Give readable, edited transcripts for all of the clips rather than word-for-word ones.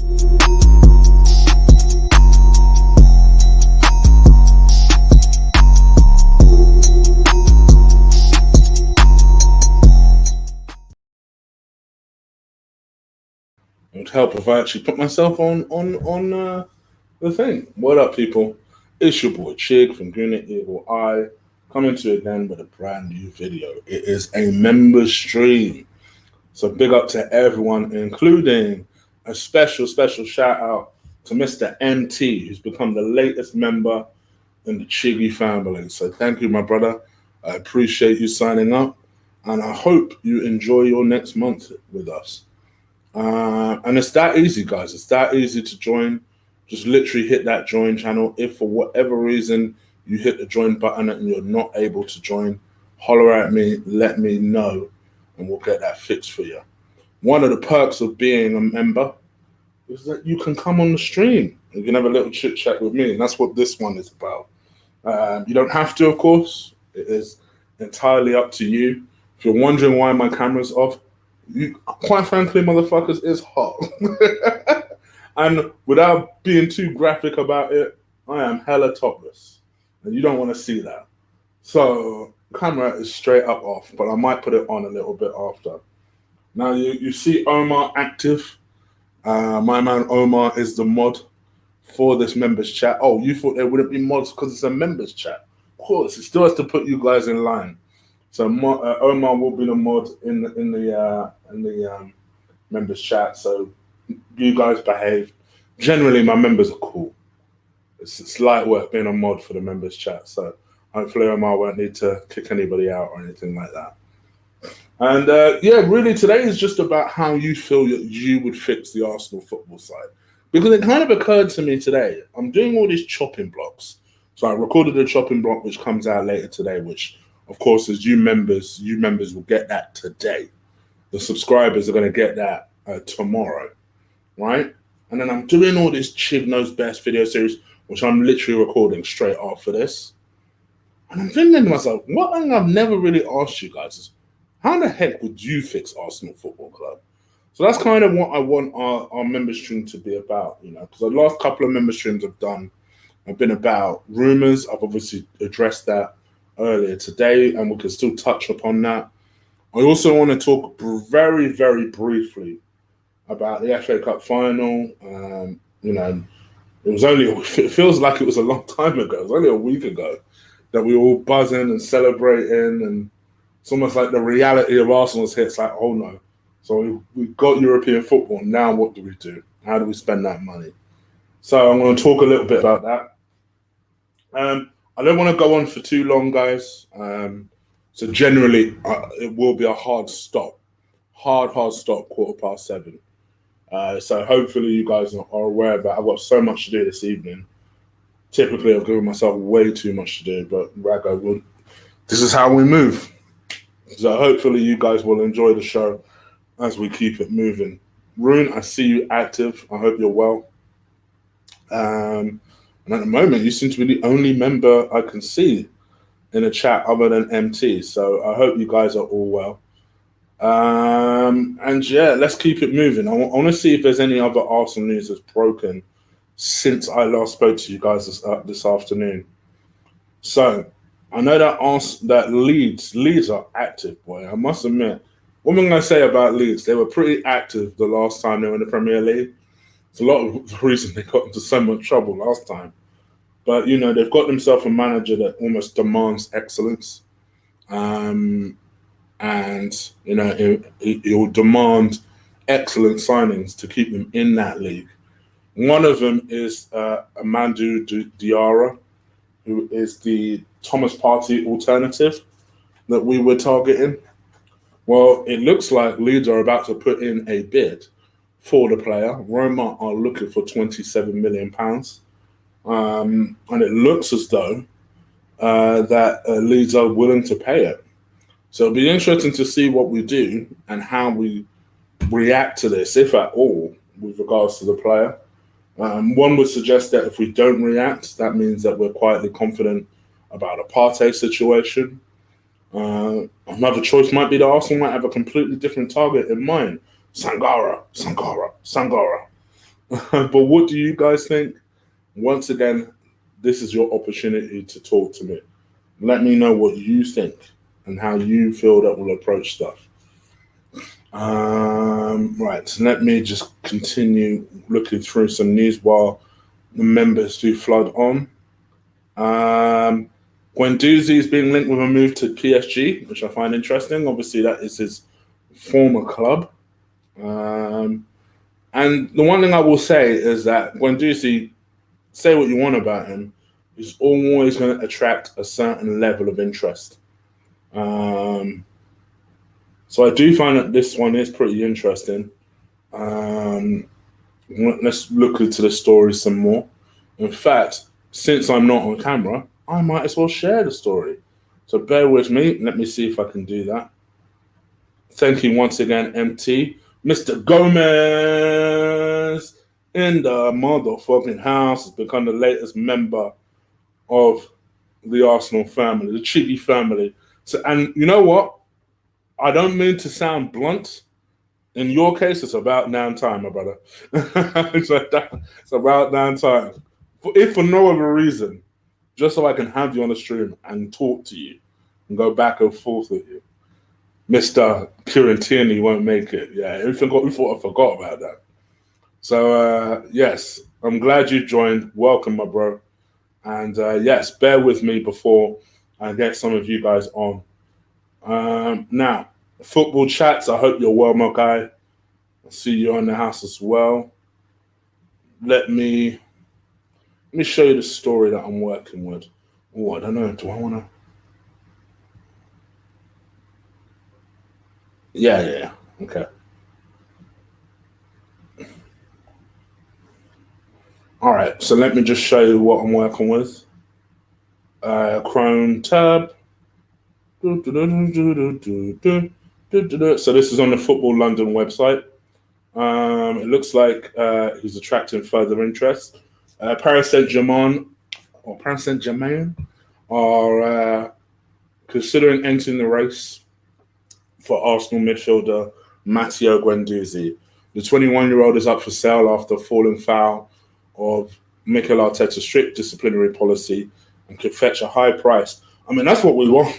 It would help if I actually put myself on the thing. What up, people? It's your boy Chig from Green Eagle Eye, coming to you again with a brand new video. It is a member stream, so big up to everyone, including a special shout out to Mr. MT, who's become the latest member in the Chiggy family. So thank you, my brother. I appreciate you signing up, and I hope you enjoy your next month with us. And it's that easy, guys. It's that easy to join. Just literally hit that join channel. If for whatever reason you hit the join button and you're not able to join, holler at me, let me know, and we'll get that fixed for you. One of the perks of being a member is that you can come on the stream. You can have a little chit chat with me, and that's what this one is about. You don't have to, of course. It is entirely up to you. If you're wondering why my camera's off, quite frankly, motherfuckers, it's hot. And without being too graphic about it, I am hella topless. And you don't want to see that. So, camera is straight up off, but I might put it on a little bit after. Now, you see Omar active. My man Omar is the mod for this members chat. Oh, you thought there wouldn't be mods because it's a members chat? Of course, it still has to put you guys in line. So Omar will be the mod in the members chat. So you guys behave. Generally, my members are cool. It's light work being a mod for the members chat. So hopefully Omar won't need to kick anybody out or anything like that. And yeah, really today is just about how you feel that you would fix the Arsenal football side. Because it kind of occurred to me today, I'm doing all these chopping blocks. So I recorded a chopping block which comes out later today, which of course as you members will get that today. The subscribers are going to get that tomorrow, right? And then I'm doing all this Chig Knows Best video series, which I'm literally recording straight after this. And I'm thinking to myself, one thing I've never really asked you guys is, how the heck would you fix Arsenal Football Club? So that's kind of what I want our member stream to be about, you know, because the last couple of member streams I've done have been about rumours. I've obviously addressed that earlier today, and we can still touch upon that. I also want to talk very, very briefly about the FA Cup final. You know, it feels like it was a long time ago. It was only a week ago that we were all buzzing and celebrating, and it's almost like the reality of Arsenal's hit. It's like, oh no. So we got European football. Now what do we do? How do we spend that money? So I'm going to talk a little bit about that. I don't want to go on for too long, guys. So generally, it will be a hard stop. Hard stop, 7:15. So hopefully you guys are aware of that. I've got so much to do this evening. Typically, I've given myself way too much to do, but Rago, this is how we move. So hopefully you guys will enjoy the show as we keep it moving. Rune, I see you active. I hope you're well. And at the moment, you seem to be the only member I can see in the chat other than MT. So I hope you guys are all well. And yeah, let's keep it moving. I want to see if there's any other Arsenal news that's broken since I last spoke to you guys this afternoon. So I know that Leeds are active, boy. I must admit, what am I going to say about Leeds? They were pretty active the last time they were in the Premier League. It's a lot of the reason they got into so much trouble last time. But, you know, they've got themselves a manager that almost demands excellence. And, you know, he will demand excellent signings to keep them in that league. One of them is Amadou Diarra, who is the Thomas Partey alternative that we were targeting. Well, it looks like Leeds are about to put in a bid for the player. Roma are looking for £27 million. And it looks as though that Leeds are willing to pay it. So it'll be interesting to see what we do and how we react to this, if at all, with regards to the player. One would suggest that if we don't react, that means that we're quietly confident about a Partey situation. Another choice might be that Arsenal might have a completely different target in mind. Sangara. But what do you guys think? Once again, this is your opportunity to talk to me. Let me know what you think and how you feel that we'll approach stuff. Right, so let me just continue looking through some news while the members do flood on. Guendouzi is being linked with a move to PSG, which I find interesting. Obviously, that is his former club. And the one thing I will say is that Guendouzi, say what you want about him, he's always going to attract a certain level of interest. So I do find that this one is pretty interesting. Let's look into the story some more. In fact, since I'm not on camera, I might as well share the story. So bear with me. Let me see if I can do that. Thank you once again, MT. Mr. Gomez in the motherfucking house has become the latest member of the Arsenal family, the Cheeky family. So, and you know what? I don't mean to sound blunt. In your case, it's about damn time, my brother. It's about damn time. If for no other reason, just so I can have you on the stream and talk to you and go back and forth with you. Mr. Kieran Tierney won't make it. Yeah, we thought I forgot about that. So, yes, I'm glad you joined. Welcome, my bro. And yes, bear with me before I get some of you guys on. Now, football chats, I hope you're well, my guy. I see you in the house as well. Let me show you the story that I'm working with. Oh, I don't know. Do I want to? Yeah. Okay. All right. So let me just show you what I'm working with. Chrome tab. So this is on the Football London website. It looks like he's attracting further interest. Paris Saint-Germain are considering entering the race for Arsenal midfielder Matteo Guendouzi. The 21-year-old is up for sale after falling foul of Mikel Arteta's strict disciplinary policy and could fetch a high price. I mean, that's what we want.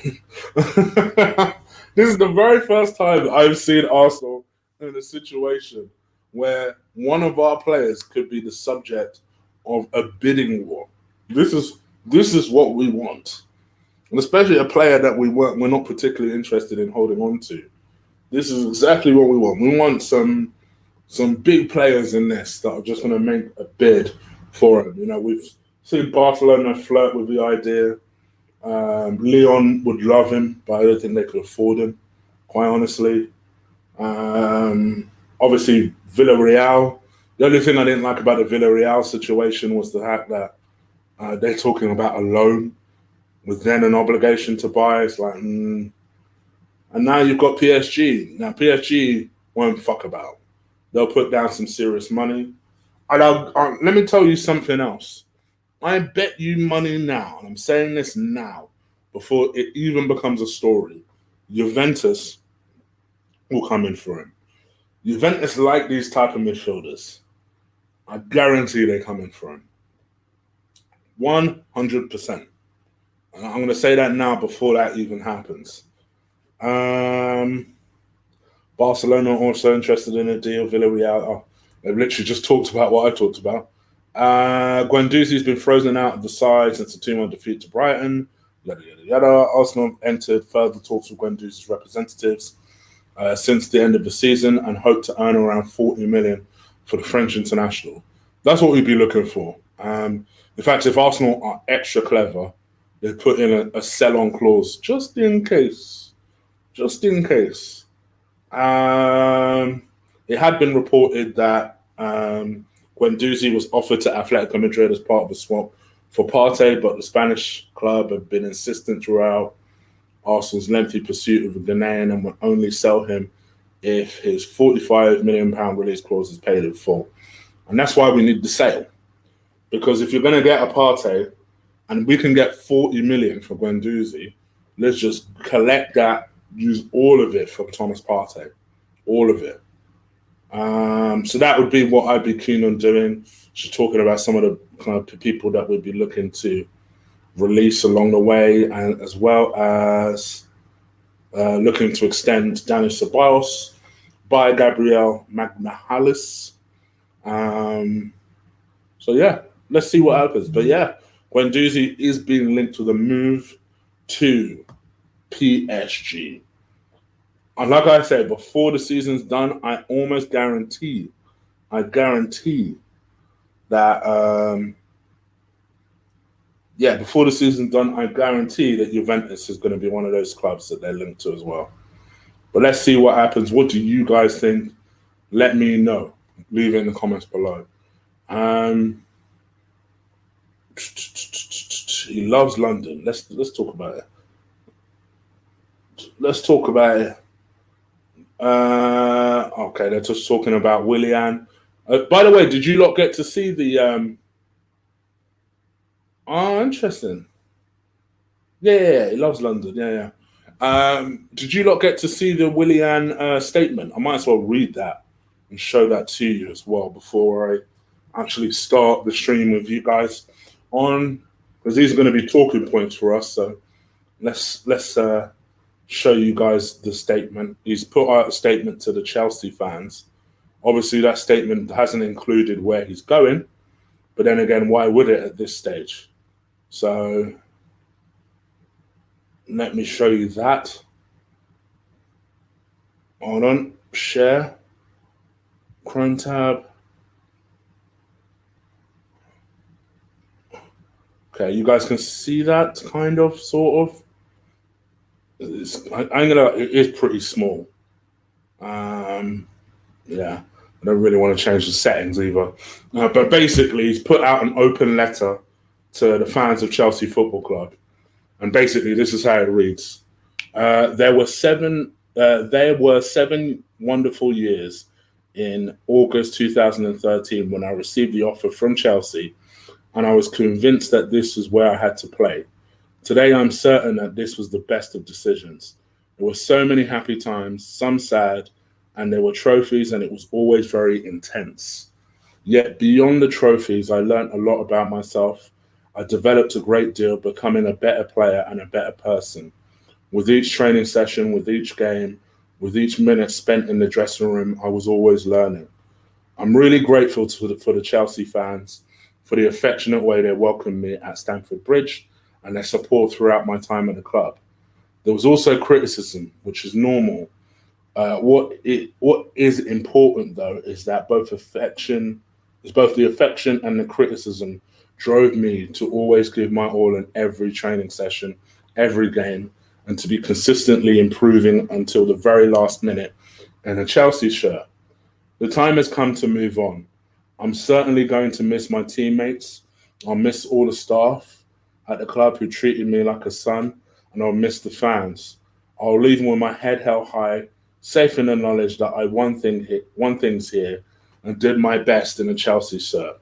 This is the very first time I've seen Arsenal in a situation where one of our players could be the subject of a bidding war. This is what we want, and especially a player that we're not particularly interested in holding on to. This is exactly what we want. We want some big players in this that are just going to make a bid for him. You know, we've seen Barcelona flirt with the idea. Leon would love him, but I don't think they could afford him, quite honestly. Obviously, Villarreal. The only thing I didn't like about the Villarreal situation was the fact that they're talking about a loan with then an obligation to buy. It's like, and now you've got PSG. Now, PSG won't fuck about. They'll put down some serious money. And let me tell you something else. I bet you money now, and I'm saying this now, before it even becomes a story, Juventus will come in for him. Juventus like these type of midfielders. I guarantee they come in for him. 100%. And I'm going to say that now before that even happens. Barcelona also interested in a deal. Villarreal, they've literally just talked about what I talked about. Guendouzi's been frozen out of the side since the 2-1 defeat to Brighton. Yada, yada, yada. Arsenal entered further talks with Guendouzi's representatives since the end of the season and hope to earn around 40 million for the French international. That's what we'd be looking for. In fact, if Arsenal are extra clever, they put in a sell-on clause just in case. Just in case. It had been reported that Guendouzi was offered to Atletico Madrid as part of a swap for Partey, but the Spanish club have been insistent throughout Arsenal's lengthy pursuit of the Ghanaian and would only sell him if his £45 million release clause is paid in full. And that's why we need the sale. Because if you're going to get a Partey and we can get 40 million for Guendouzi, let's just collect that, use all of it for Thomas Partey. All of it. So that would be what I'd be keen on doing. Just talking about some of the kind of people that we'd be looking to release along the way, and as well as looking to extend Danny Ceballos by Gabriel Magnahalis. So yeah, let's see what happens. But yeah, Guendouzi is being linked to the move to PSG. And like I said, before the season's done, I almost guarantee that before the season's done, I guarantee that Juventus is going to be one of those clubs that they're linked to as well. But let's see what happens. What do you guys think? Let me know. Leave it in the comments below. He loves London. Let's talk about it. Let's talk about it. Okay, they're just talking about Willian. By the way, did you lot get to see the? Oh, interesting. Yeah, he loves London. Yeah. Did you lot get to see the Willian statement? I might as well read that and show that to you as well before I actually start the stream with you guys on, because these are going to be talking points for us. So let's show you guys the statement. He's put out a statement to the Chelsea fans. Obviously, that statement hasn't included where he's going, but then again, why would it at this stage? So let me show you that. Hold on, share, Chrome tab. Okay, you guys can see that kind of, sort of. It is pretty small. Yeah, I don't really want to change the settings either. But basically, he's put out an open letter to the fans of Chelsea Football Club. And basically, this is how it reads. There were seven wonderful years in August 2013 when I received the offer from Chelsea, and I was convinced that this is where I had to play. Today, I'm certain that this was the best of decisions. There were so many happy times, some sad, and there were trophies, and it was always very intense. Yet beyond the trophies, I learned a lot about myself. I developed a great deal, becoming a better player and a better person. With each training session, with each game, with each minute spent in the dressing room, I was always learning. I'm really grateful for the Chelsea fans, for the affectionate way they welcomed me at Stamford Bridge and their support throughout my time at the club. There was also criticism, which is normal. What is important, though, is that both the affection and the criticism drove me to always give my all in every training session, every game, and to be consistently improving until the very last minute in a Chelsea shirt. The time has come to move on. I'm certainly going to miss my teammates. I'll miss all the staff at the club who treated me like a son, and I'll miss the fans. I'll leave with my head held high, safe in the knowledge that I won things here and did my best in a Chelsea shirt.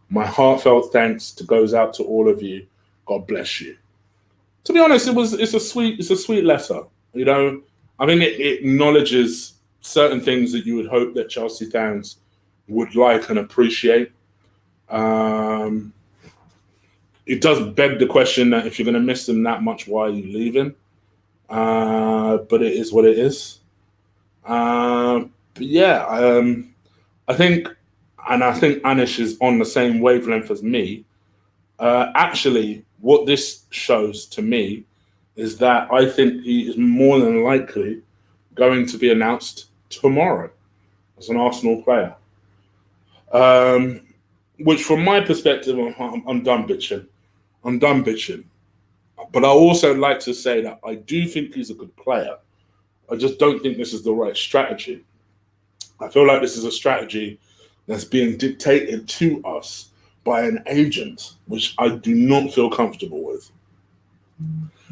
My heartfelt thanks goes out to all of you. God bless you. To be honest, it's a sweet letter. You know, I mean, it acknowledges certain things that you would hope that Chelsea fans would like and appreciate. It does beg the question that if you're going to miss them that much, why are you leaving? But it is what it is. But yeah, I think Anish is on the same wavelength as me. Actually, what this shows to me is that I think he is more than likely going to be announced tomorrow as an Arsenal player. Which, from my perspective, I'm done bitching. I'm done bitching. But I also like to say that I do think he's a good player. I just don't think this is the right strategy. I feel like this is a strategy that's being dictated to us by an agent, which I do not feel comfortable with.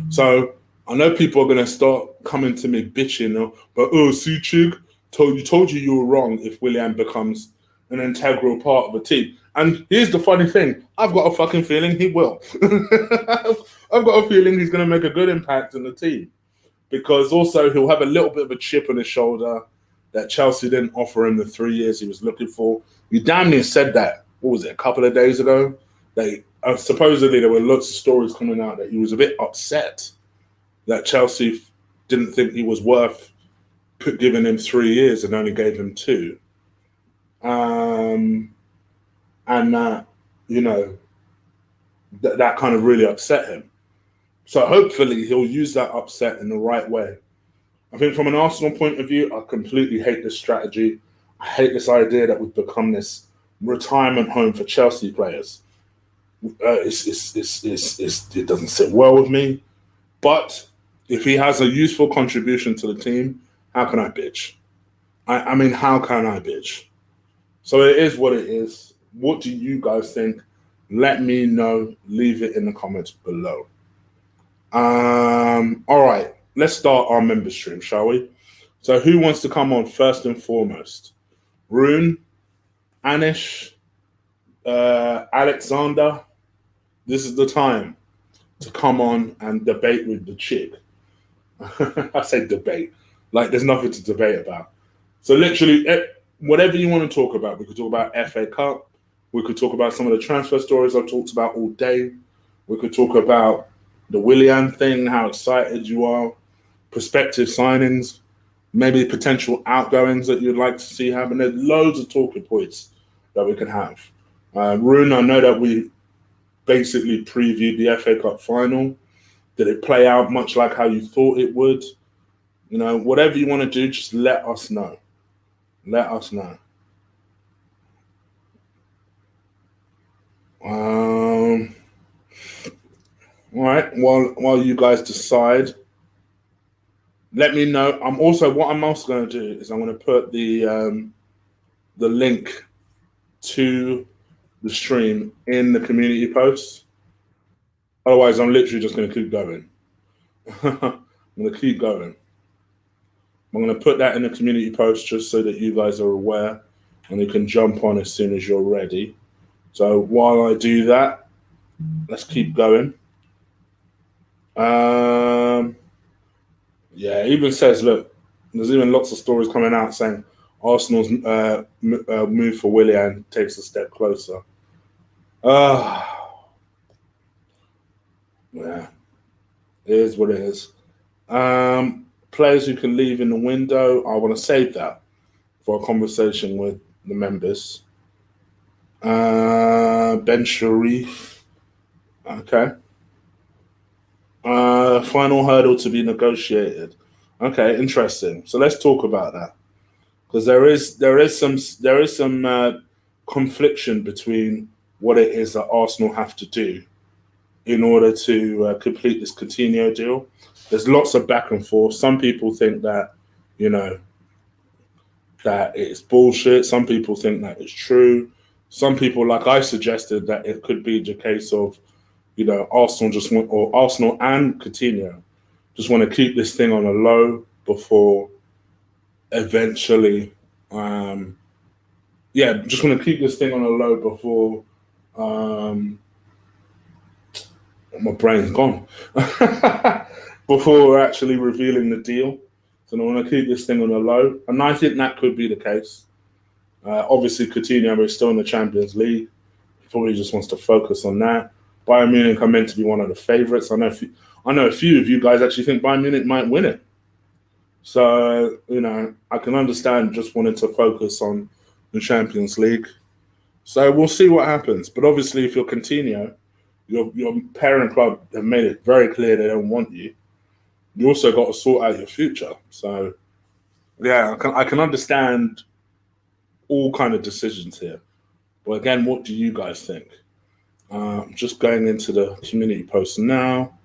So I know people are going to start coming to me bitching, but Suchig told you were wrong if Willian becomes an integral part of a team. And here's the funny thing. I've got a fucking feeling he will. I've got a feeling he's going to make a good impact in the team, because also he'll have a little bit of a chip on his shoulder. that Chelsea didn't offer him the 3 years he was looking for. You damn near said that, what was it, a couple of days ago? Supposedly there were lots of stories coming out that he was a bit upset that Chelsea didn't think he was worth giving him 3 years and only gave him 2. And that, that kind of really upset him. So hopefully he'll use that upset in the right way. I think from an Arsenal point of view, I completely hate this strategy. I hate this idea that we've become this retirement home for Chelsea players. It doesn't sit well with me. But if he has a useful contribution to the team, how can I bitch? I mean, how can I bitch? So it is what it is. What do you guys think? Let me know. Leave it in the comments below. All right. Let's start our member stream, shall we? So who wants to come on first and foremost? Rune, Anish, Alexander. This is the time to come on and debate with the chick. I say debate, like there's nothing to debate about. So literally, whatever you want to talk about. We could talk about FA Cup. We could talk about some of the transfer stories I've talked about all day. We could talk about the Willian thing, how excited you are, prospective signings, maybe potential outgoings that you'd like to see happen. There's loads of talking points that we can have. Rune, I know that we basically previewed the FA Cup final. Did it play out much like how you thought it would? Whatever you want to do, just let us know. Let us know. All right. While you guys decide, let me know. What I'm also going to do is I'm going to put the link to the stream in the community post. Otherwise, I'm literally just going to keep going. I'm going to keep going. I'm going to put that in the community post just so that you guys are aware and you can jump on as soon as you're ready. So while I do that, let's keep going. Yeah, it even says, look, there's even lots of stories coming out saying Arsenal's move for Willian takes a step closer. Yeah, it is what it is. Players who can leave in the window, I want to save that for a conversation with the members. Ben Sharif. Okay. Final hurdle to be negotiated. Okay, interesting. So let's talk about that, because there is some confliction between what it is that Arsenal have to do in order to complete this Coutinho deal. There's lots of back and forth. Some people think that that it's bullshit. Some people think that it's true. Some people, like I suggested, that it could be the case of Arsenal and Coutinho just want to keep this thing on a low before eventually, just want to keep this thing on a low before, my brain's gone, before actually revealing the deal. So I want to keep this thing on a low, and I think that could be the case. Obviously, Coutinho is still in the Champions League. He probably just wants to focus on that. Bayern Munich are meant to be one of the favourites. I know a few of you guys actually think Bayern Munich might win it. So, I can understand just wanting to focus on the Champions League. So we'll see what happens. But obviously, if you're Coutinho, your parent club have made it very clear they don't want you. You also got to sort out your future. So, yeah, I can understand all kind of decisions here. But again, what do you guys think? I'm just going into the community post now,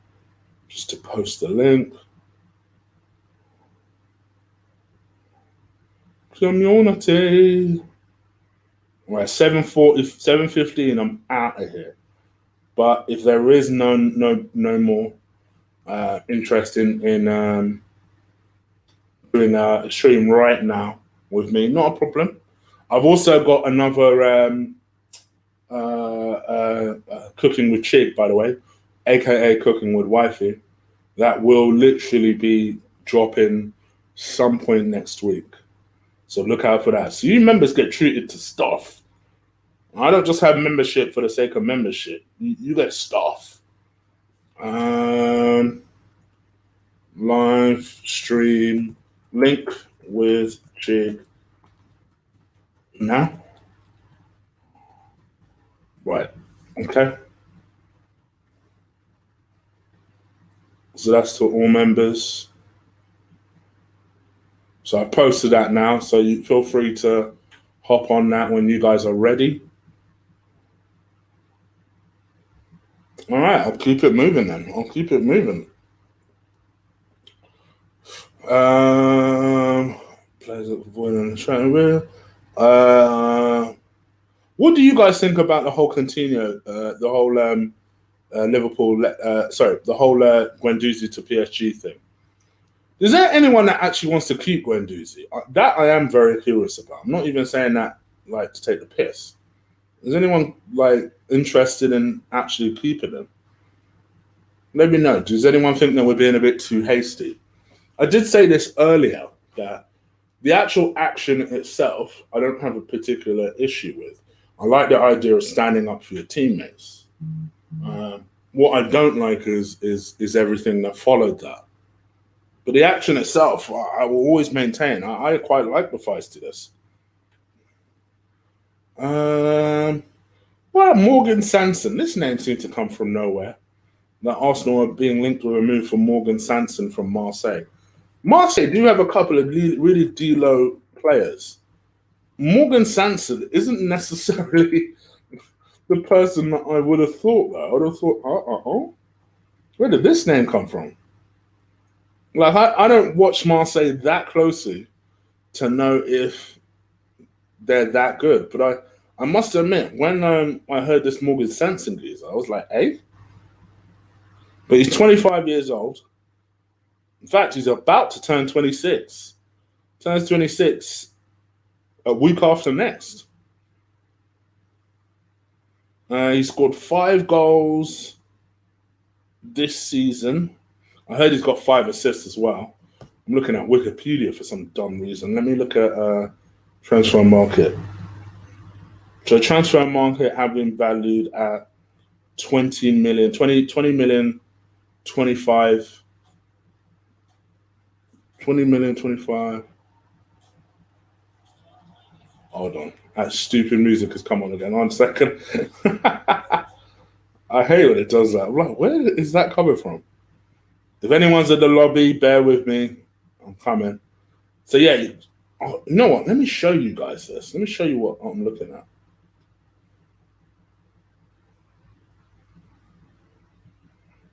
just to post the link. Community. We're at 7:15. I'm out of here. But if there is no more interest in doing a stream right now with me, not a problem. I've also got another cooking with Chig, by the way, aka cooking with wifey, that will literally be dropping some point next week. So look out for that. So you members get treated to stuff. I don't just have membership for the sake of membership. You get stuff. Live stream link with Jig now. Right. Okay. So that's to all members. So I posted that now. So you feel free to hop on that when you guys are ready. All right, I'll keep it moving then. I'll keep it moving. Players avoiding the trying wheel. What do you guys think about the whole Coutinho, the whole Liverpool, the whole Guendouzi to PSG thing? Is there anyone that actually wants to keep Guendouzi? That I am very curious about. I'm not even saying that like to take the piss. Is anyone like interested in actually keeping him? Let me know. Does anyone think that we're being a bit too hasty? I did say this earlier that the actual action itself, I don't have a particular issue with. I like the idea of standing up for your teammates. What I don't like is everything that followed that. But the action itself, I will always maintain. I quite like the feistiness. Well, Morgan Sanson. This name seemed to come from nowhere. That Arsenal are being linked with a move for Morgan Sanson from Marseille. Marseille do have a couple of really D-low players. Morgan Sanson isn't necessarily the person that I would have thought, though. I would have thought, where did this name come from? Like, I don't watch Marseille that closely to know if they're that good. But I must admit, when I heard this Morgan Sanson geezer, I was like, hey? But he's 25 years old. In fact, he's about to turn 26. Turns 26 a week after next. He scored 5 goals this season. I heard he's got 5 assists as well. I'm looking at Wikipedia for some dumb reason. Let me look at transfer market. So transfer market have been valued at 20 million, 25 20 million, 25. Hold on. That stupid music has come on again. 1 second. I hate when it does that. I'm like, where is that coming from? If anyone's in the lobby, bear with me. I'm coming. So, yeah. You know what? Let me show you guys this. Let me show you what I'm looking at.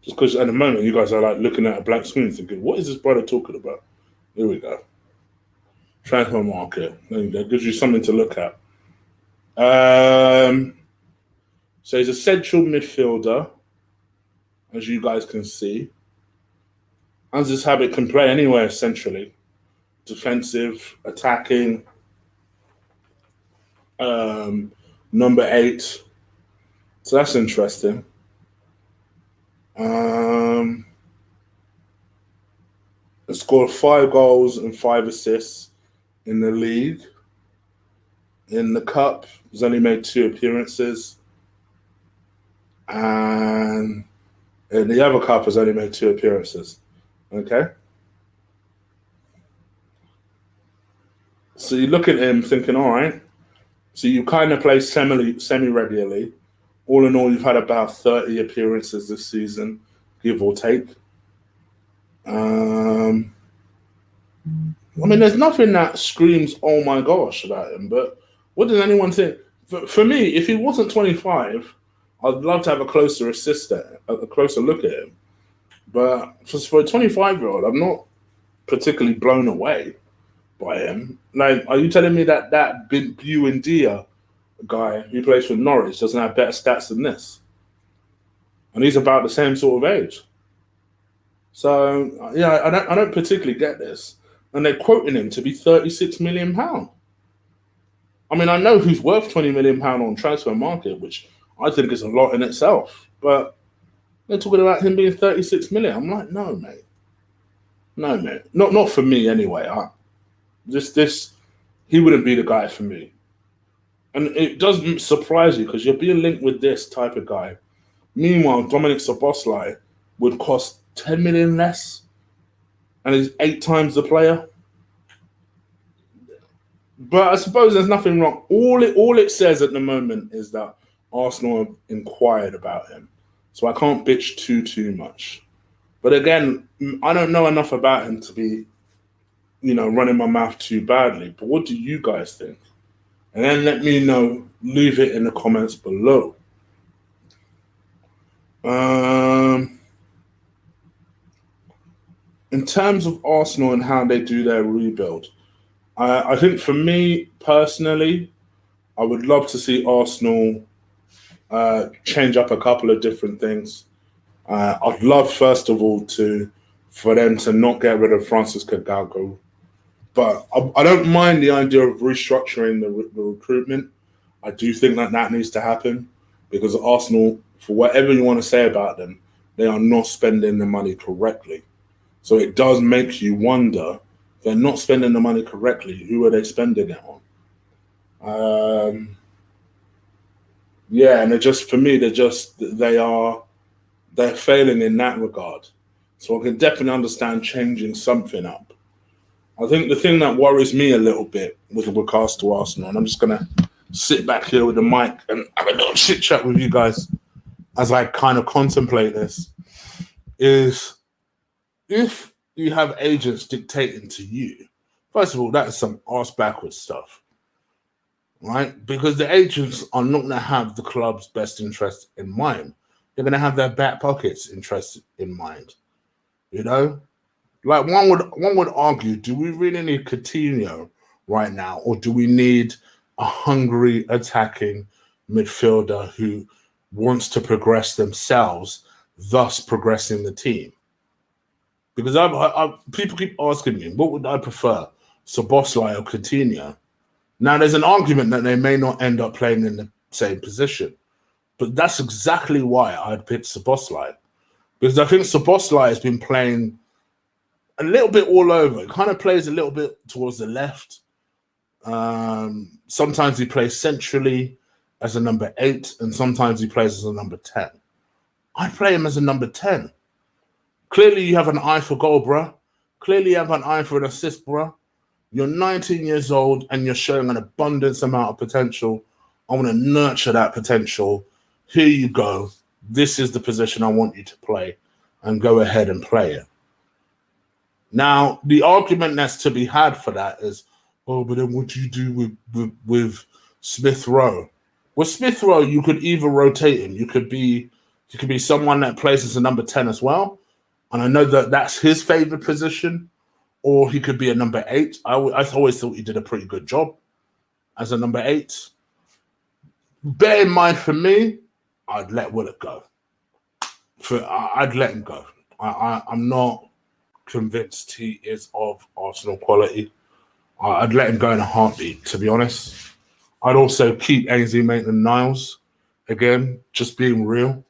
Just because at the moment you guys are like looking at a blank screen thinking, what is this brother talking about? Here we go. Transfer market. That gives you something to look at. So he's a central midfielder, as you guys can see. As this habit can play anywhere centrally. Defensive, attacking. Number 8. So that's interesting. He scored 5 goals and 5 assists in the league. In the cup, he's only made 2 appearances. And in the other cup, has only made 2 appearances. Okay? So you look at him thinking, all right. So you kind of play semi-regularly. All in all, you've had about 30 appearances this season, give or take. I mean, there's nothing that screams, oh my gosh, about him. But what does anyone think? For me, if he wasn't 25, I'd love to have a closer a closer look at him. But for a 25-year-old, I'm not particularly blown away by him. Like, are you telling me that Buendia guy who plays for Norwich doesn't have better stats than this? And he's about the same sort of age. So, yeah, I don't particularly get this. And they're quoting him to be £36 million. I mean, I know who's worth £20 million on transfer market, which I think is a lot in itself. But they're talking about him being 36 million. I'm like, no, mate. No, mate. Not for me anyway. he wouldn't be the guy for me. And it doesn't surprise you because you're being linked with this type of guy. Meanwhile, Dominic Szoboszlai would cost 10 million less and is 8 times the player. But I suppose there's nothing wrong. All it says at the moment is that Arsenal have inquired about him. So I can't bitch too much. But again, I don't know enough about him to be, running my mouth too badly. But what do you guys think? And then let me know. Leave it in the comments below. In terms of Arsenal and how they do their rebuild, I think for me personally, I would love to see Arsenal change up a couple of different things. I'd love, first of all, for them to not get rid of Francis Kagago. But I don't mind the idea of restructuring the recruitment. I do think that needs to happen because Arsenal, for whatever you want to say about them, they are not spending the money correctly. So it does make you wonder, if they're not spending the money correctly, who are they spending it on? And for me, they're failing in that regard. So I can definitely understand changing something up. I think the thing that worries me a little bit with regards to Arsenal, and I'm just going to sit back here with the mic and have a little chit chat with you guys as I kind of contemplate this, is if you have agents dictating to you, first of all, that is some arse backwards stuff, right? Because the agents are not going to have the club's best interest in mind. They're going to have their back pockets interest in mind, Like one would argue, do we really need Coutinho right now, or do we need a hungry attacking midfielder who wants to progress themselves, thus progressing the team? Because people keep asking me, what would I prefer, Szoboszlai or Coutinho? Now, there's an argument that they may not end up playing in the same position, but that's exactly why I'd pick Szoboszlai, because I think Szoboszlai has been playing a little bit all over. He kind of plays a little bit towards the left. Sometimes he plays centrally as a number 8, and sometimes he plays as a number 10. I play him as a number 10. Clearly, you have an eye for goal, bruh. Clearly, you have an eye for an assist, bruh. You're 19 years old, and you're showing an abundance amount of potential. I want to nurture that potential. Here you go. This is the position I want you to play, and go ahead and play it. Now, the argument that's to be had for that is, but then what do you do with Smith Rowe? With Smith Rowe, you could either rotate him. You could be someone that plays as a number 10 as well. And I know that that's his favorite position. Or he could be a number 8. I always thought he did a pretty good job as a number 8. Bear in mind, for me, I'd let Willock go. I'd let him go. I'm not convinced he is of Arsenal quality. I'd let him go in a heartbeat, to be honest. I'd also keep Ainsley Maitland-Niles, again, just being real.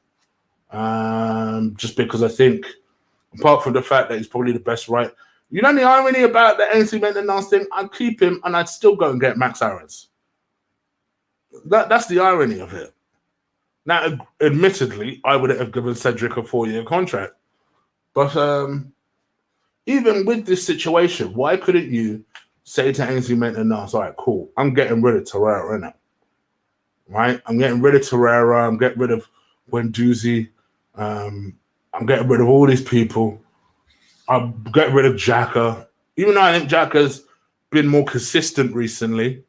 Just because I think, apart from the fact that he's probably the best right. You know the irony about the Ainsley Maitland-Niles thing? I'd keep him and I'd still go and get Max Aarons. That's the irony of it. Now, admittedly, I would have given Cedric a 4-year contract. But even with this situation, why couldn't you say to Ainsley Maitland-Niles, all right, cool, I'm getting rid of Torreira, innit? Right? I'm getting rid of Torreira. I'm getting rid of Guendouzi. I'm getting rid of all these people. I'll get rid of Xhaka. Even though I think Xhaka's been more consistent recently,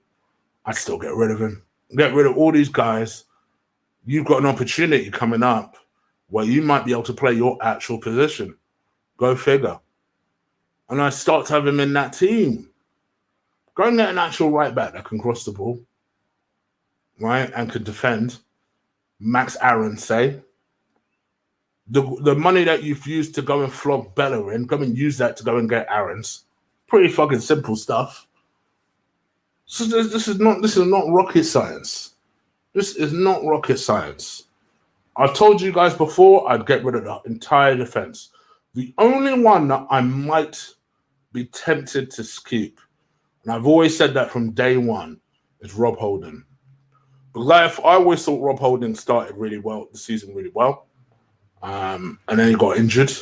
I'd still get rid of him. Get rid of all these guys. You've got an opportunity coming up where you might be able to play your actual position. Go figure. And I start to have him in that team. Go and get an actual right back that can cross the ball, right, and can defend. Max Aaron, say. The money that you've used to go and flog Bellerin, go and use that to go and get Aaron's. Pretty fucking simple stuff. So this is not rocket science. This is not rocket science. I've told you guys before, I'd get rid of the entire defense. The only one that I might be tempted to keep, and I've always said that from day one, is Rob Holding. Because I always thought Rob Holding started really well, the season really well, and then he got injured.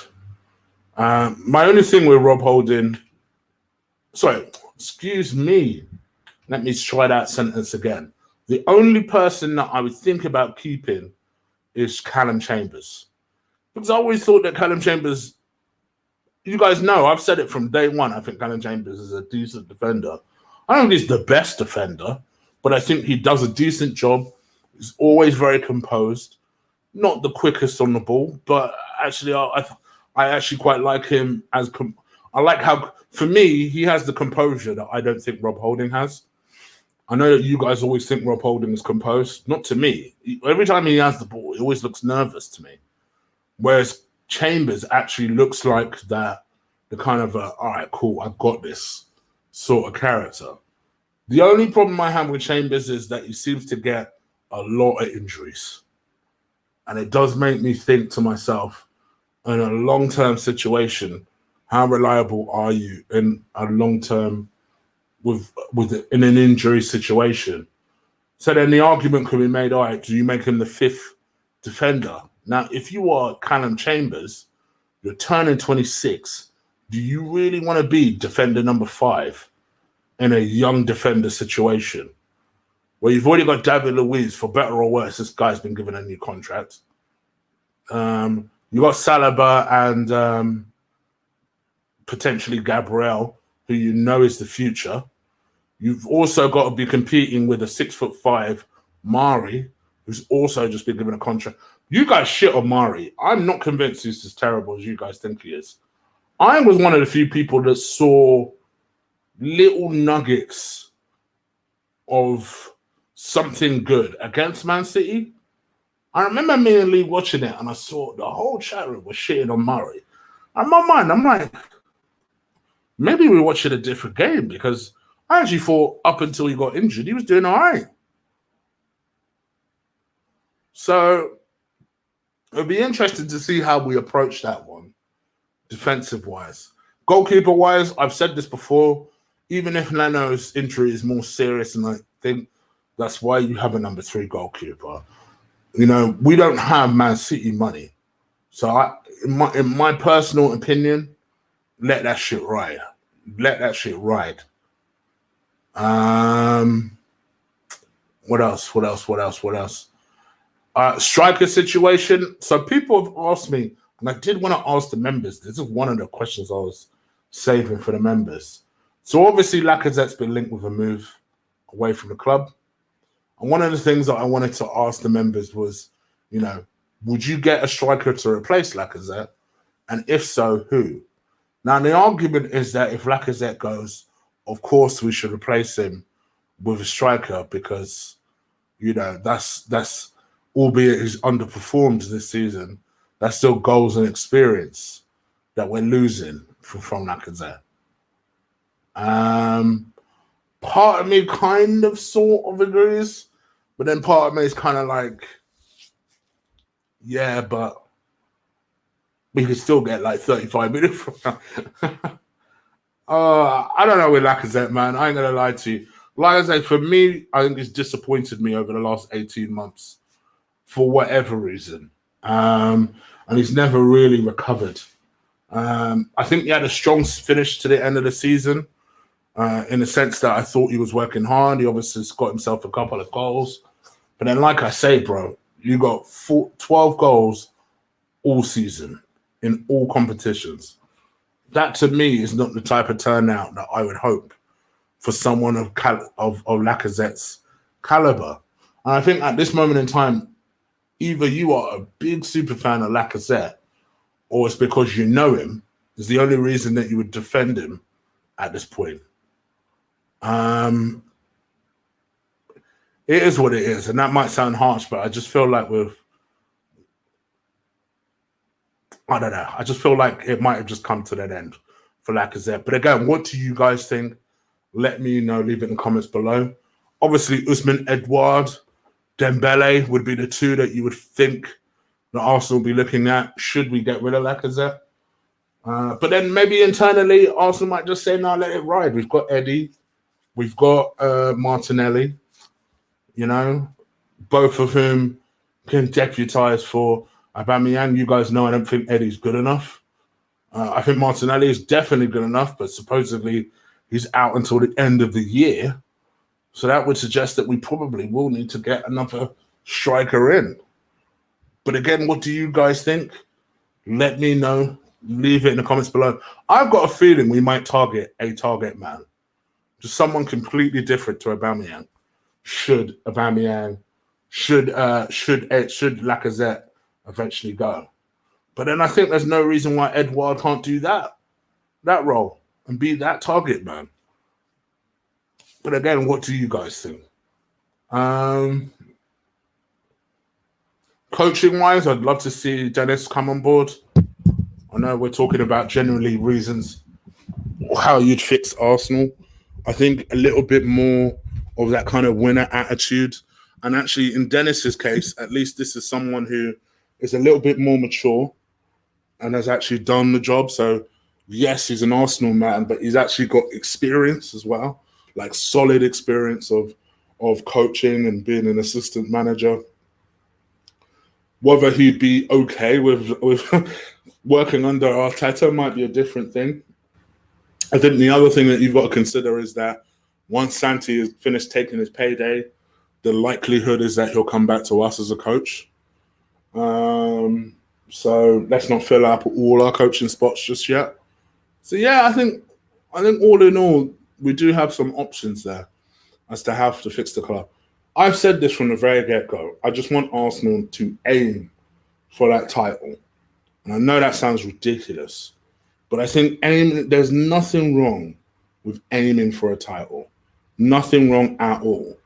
My only thing with Rob Holding, excuse me, let me try that sentence again. The only person that I would think about keeping is Callum Chambers. Because I always thought that Callum Chambers, you guys know, I've said it from day one, I think Callum Chambers is a decent defender. I don't think he's the best defender, but I think he does a decent job. He's always very composed. Not the quickest on the ball, but actually I actually quite like him I like how, for me, he has the composure that I don't think Rob Holding has. I know that you guys always think Rob Holding is composed. Not to me. Every time he has the ball, he always looks nervous to me. Whereas Chambers actually looks like that, the kind of, all right, cool, I've got this sort of character. The only problem I have with Chambers is that he seems to get a lot of injuries. And it does make me think to myself, in a long-term situation, how reliable are you in a long-term in an injury situation? So then the argument could be made, all right, do you make him the fifth defender? Now, if you are Callum Chambers, you're turning 26. Do you really want to be defender number 5 in a young defender situation where you've already got David Luiz, for better or worse? This guy's been given a new contract. You got Saliba and potentially Gabriel, who you know is the future. You've also got to be competing with a 6'5" Mari, who's also just been given a contract. You guys shit on Mari. I'm not convinced he's as terrible as you guys think he is. I was one of the few people that saw little nuggets of something good against Man City. I remember me and Lee watching it, and I saw the whole chat room was shitting on Murray. In my mind, I'm like, maybe we're watching a different game, because I actually thought up until he got injured, he was doing all right. So it'll be interesting to see how we approach that one, defensive-wise. Goalkeeper-wise, I've said this before, even if Leno's injury is more serious, and I think that's why you have a number 3 goalkeeper. You know, we don't have Man City money. So in my personal opinion, let that shit ride. Let that shit ride. What else? Striker situation. So people have asked me, and I did want to ask the members. This is one of the questions I was saving for the members. So obviously Lacazette's been linked with a move away from the club. And one of the things that I wanted to ask the members was, you know, would you get a striker to replace Lacazette? And if so, who? Now, the argument is that if Lacazette goes, of course we should replace him with a striker, because, you know, that's albeit he's underperformed this season, that's still goals and experience that we're losing from Lacazette. Part of me kind of sort of agrees, but then part of me is kind of like, yeah, but we could still get like 35 minutes from now. I don't know with Lacazette, man. I ain't going to lie to you. Like I say, for me, I think he's disappointed me over the last 18 months for whatever reason. And he's never really recovered. I think he had a strong finish to the end of the season, in the sense that I thought he was working hard. He obviously got himself a couple of goals. But then, like I say, bro, you got 12 goals all season in all competitions. That, to me, is not the type of turnout that I would hope for someone of Lacazette's caliber. And I think at this moment in time, either you are a big super fan of Lacazette, or it's because you know him, is the only reason that you would defend him at this point. It is what it is, and that might sound harsh, but I just feel like I don't know. I just feel like it might have just come to that end for Lacazette. But again, what do you guys think? Let me know. Leave it in the comments below. Obviously, Ousmane Edouard, Dembele would be the two that you would think that Arsenal will be looking at. Should we get rid of Lacazette? But then maybe internally, Arsenal might just say, no, let it ride. We've got Eddie. We've got Martinelli, you know, both of whom can deputise for Aubameyang. You guys know I don't think Eddie's good enough. I think Martinelli is definitely good enough, but supposedly he's out until the end of the year. So that would suggest that we probably will need to get another striker in. But again, what do you guys think? Let me know. Leave it in the comments below. I've got a feeling we might target a target man. Just someone completely different to Aubameyang. Should Lacazette eventually go? But then I think there's no reason why Edouard can't do that role and be that target man. But again, what do you guys think? Coaching wise, I'd love to see Dennis come on board. I know we're talking about generally reasons how you'd fix Arsenal. I think a little bit more of that kind of winner attitude. And actually, in Dennis's case, at least this is someone who is a little bit more mature and has actually done the job. So, yes, he's an Arsenal man, but he's actually got experience as well, like solid experience of coaching and being an assistant manager. Whether he'd be okay with working under Arteta might be a different thing. I think the other thing that you've got to consider is that once Santi is finished taking his payday, the likelihood is that he'll come back to us as a coach. So let's not fill up all our coaching spots just yet. So yeah, I think all in all, we do have some options there as to how to fix the club. I've said this from the very get-go. I just want Arsenal to aim for that title. And I know that sounds ridiculous, but I think there's nothing wrong with aiming for a title. Nothing wrong at all.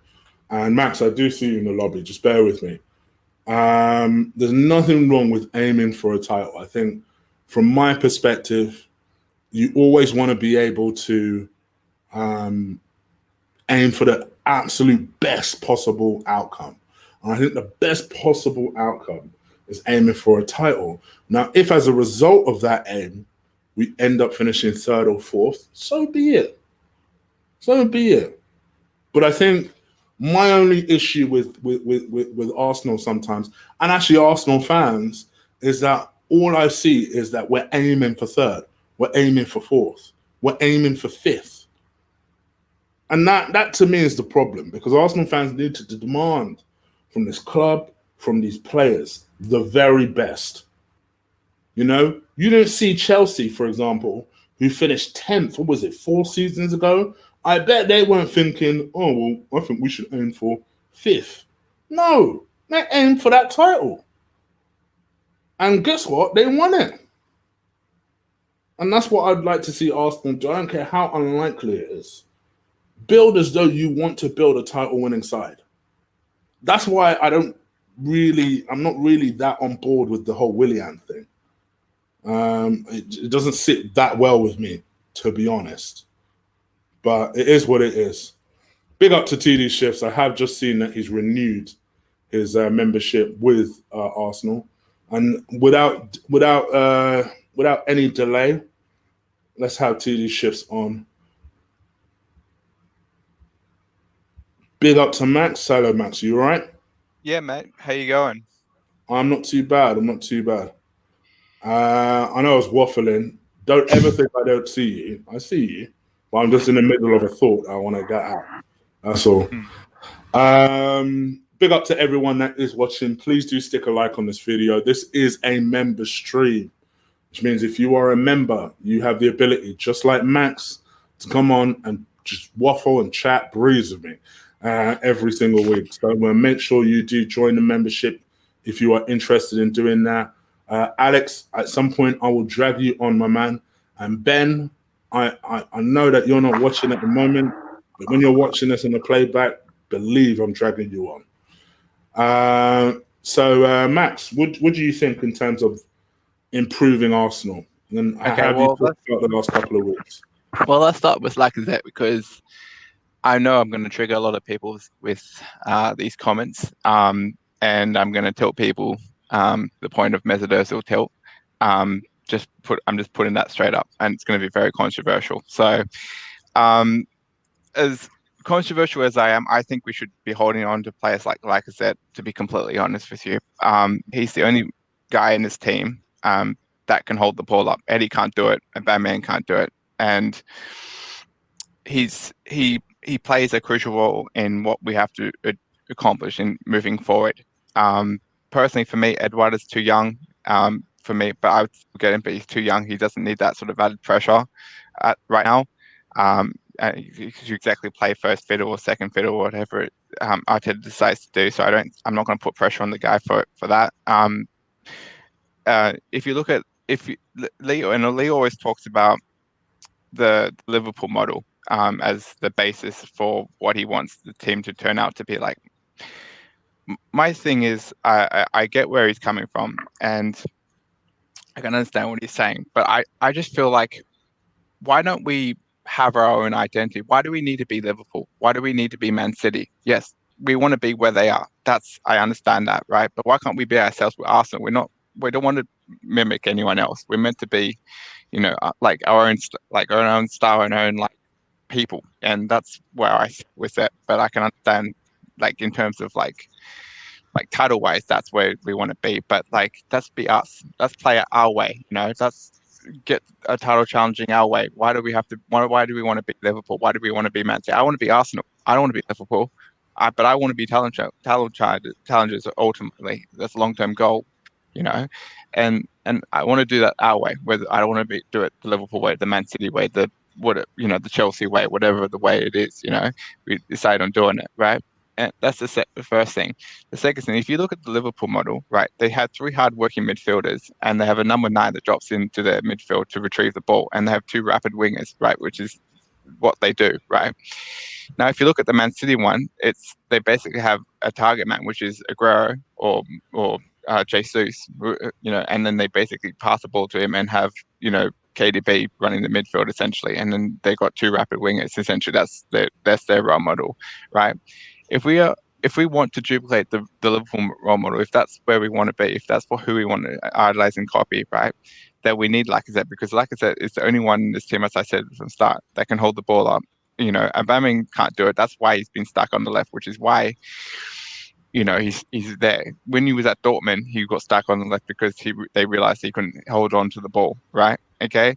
And Max, I do see you in the lobby. Just bear with me. There's nothing wrong with aiming for a title. I think from my perspective, you always want to be able to aim for the absolute best possible outcome. And I think the best possible outcome is aiming for a title. Now, if as a result of that aim, we end up finishing third or fourth, so be it. So be it. But I think my only issue with Arsenal sometimes, and actually Arsenal fans, is that all I see is that we're aiming for third, we're aiming for fourth, we're aiming for fifth. And that to me is the problem, because Arsenal fans need to demand from this club, from these players, the very best. You know, you don't see Chelsea, for example, who finished 10th, what was it, 4 seasons ago? I bet they weren't thinking, oh, well, I think we should aim for 5th. No, they aimed for that title. And guess what? They won it. And that's what I'd like to see Arsenal do. I don't care how unlikely it is. Build as though you want to build a title-winning side. That's why I'm not really that on board with the whole Willian thing. It doesn't sit that well with me, to be honest. But it is what it is. Big up to TD Shifts. I have just seen that he's renewed his membership with Arsenal. And without any delay, let's have TD Shifts on. Big up to Max. Hello, Max. You all right? Yeah, mate. How you going? I'm not too bad. I know I was waffling. Don't ever think I don't see you. I see you. But I'm just in the middle of a thought I want to get out. That's all. Big up to everyone that is watching. Please do stick a like on this video. This is a member stream, which means if you are a member, you have the ability, just like Max, to come on and just waffle and chat, breeze with me every single week. So make sure you do join the membership if you are interested in doing that. Alex, at some point, I will drag you on, my man. And Ben, I know that you're not watching at the moment, but when you're watching this in the playback, believe I'm dragging you on. So Max, what do you think in terms of improving Arsenal? And how have you talked about the last couple of weeks? Well, let's start with Lacazette, because I know I'm going to trigger a lot of people with these comments, and I'm going to tell people the point of Mesut Özil tilt. I'm just putting that straight up, and it's going to be very controversial. So, as controversial as I am, I think we should be holding on to players like I said, to be completely honest with you. He's the only guy in this team that can hold the ball up. Eddie can't do it, and Batman can't do it. And he plays a crucial role in what we have to accomplish in moving forward. Personally, for me, Edward is too young for me, but I would get him, but he's too young. He doesn't need that sort of added pressure right now. You exactly play first fiddle or second fiddle or whatever Arteta decides to do. So I'm not going to put pressure on the guy for that. If you look at Leo always talks about the Liverpool model as the basis for what he wants the team to turn out to be like. My thing is, I get where he's coming from, and I can understand what he's saying, but I just feel like, why don't we have our own identity? Why do we need to be Liverpool? Why do we need to be Man City? Yes, we want to be where they are. I understand that, right? But why can't we be ourselves with Arsenal? We don't want to mimic anyone else. We're meant to be, like our own style and our own like people, and that's where I with it. But I can understand, like in terms of like title wise, that's where we want to be. But like, let's be us. Let's play it our way. Let's get a title challenging our way. Why do we have to? Why do we want to be Liverpool? Why do we want to be Man City? I want to be Arsenal. I don't want to be Liverpool. But I want to be challengers ultimately. That's a long-term goal, and I want to do that our way. Whether I don't want to do it the Liverpool way, the Man City way, the Chelsea way, whatever the way it is. We decide on doing it, right? And that's the first thing. The second thing, if you look at the Liverpool model, right, they had 3 hard-working midfielders, and they have a number 9 that drops into their midfield to retrieve the ball, and they have 2 rapid wingers, right, which is what they do, right? Now, if you look at the Man City one, they basically have a target man, which is Aguero or Jesus, and then they basically pass the ball to him and have, KDB running the midfield essentially, and then they got 2 rapid wingers. Essentially, that's their role model, right? If we want to duplicate the Liverpool role model, if that's where we want to be, if that's for who we want to idolize and copy, right, then we need Lacazette, because Lacazette is the only one in this team, as I said from the start, that can hold the ball up. Aubameyang can't do it. That's why he's been stuck on the left, which is why he's there. When he was at Dortmund, he got stuck on the left because they realized he couldn't hold on to the ball, right? Okay,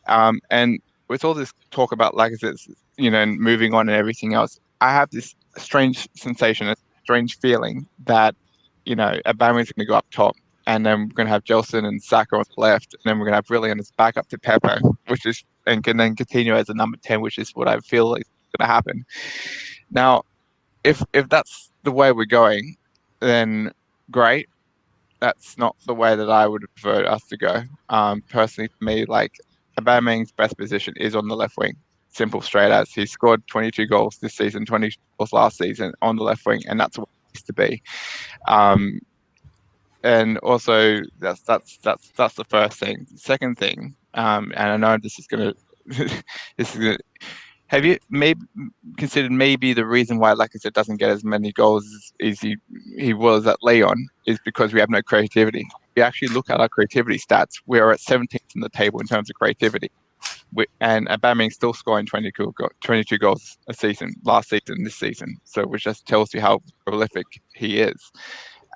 and with all this talk about Lacazette, and moving on and everything else, I have this strange sensation, a strange feeling that, Aubameyang's going to go up top, and then we're going to have Gelson and Saka on the left, and then we're going to have Willian as backup to Pepe, and can then continue as a number 10, which is what I feel is going to happen. Now, if that's the way we're going, then great. That's not the way that I would prefer us to go. Personally, for me, like, Aubameyang's best position is on the left wing. Simple, straight as. He scored 22 goals this season, 20 goals last season on the left wing, and that's what it needs to be. And also, that's the first thing. Second thing, and I know this is gonna have you maybe considered maybe the reason why Lacazette doesn't get as many goals as he was at Lyon is because we have no creativity. If you actually look at our creativity stats, we're at 17th in the table in terms of creativity. And Aubameyang still scoring 22 goals a season, last season, this season. So which just tells you how prolific he is.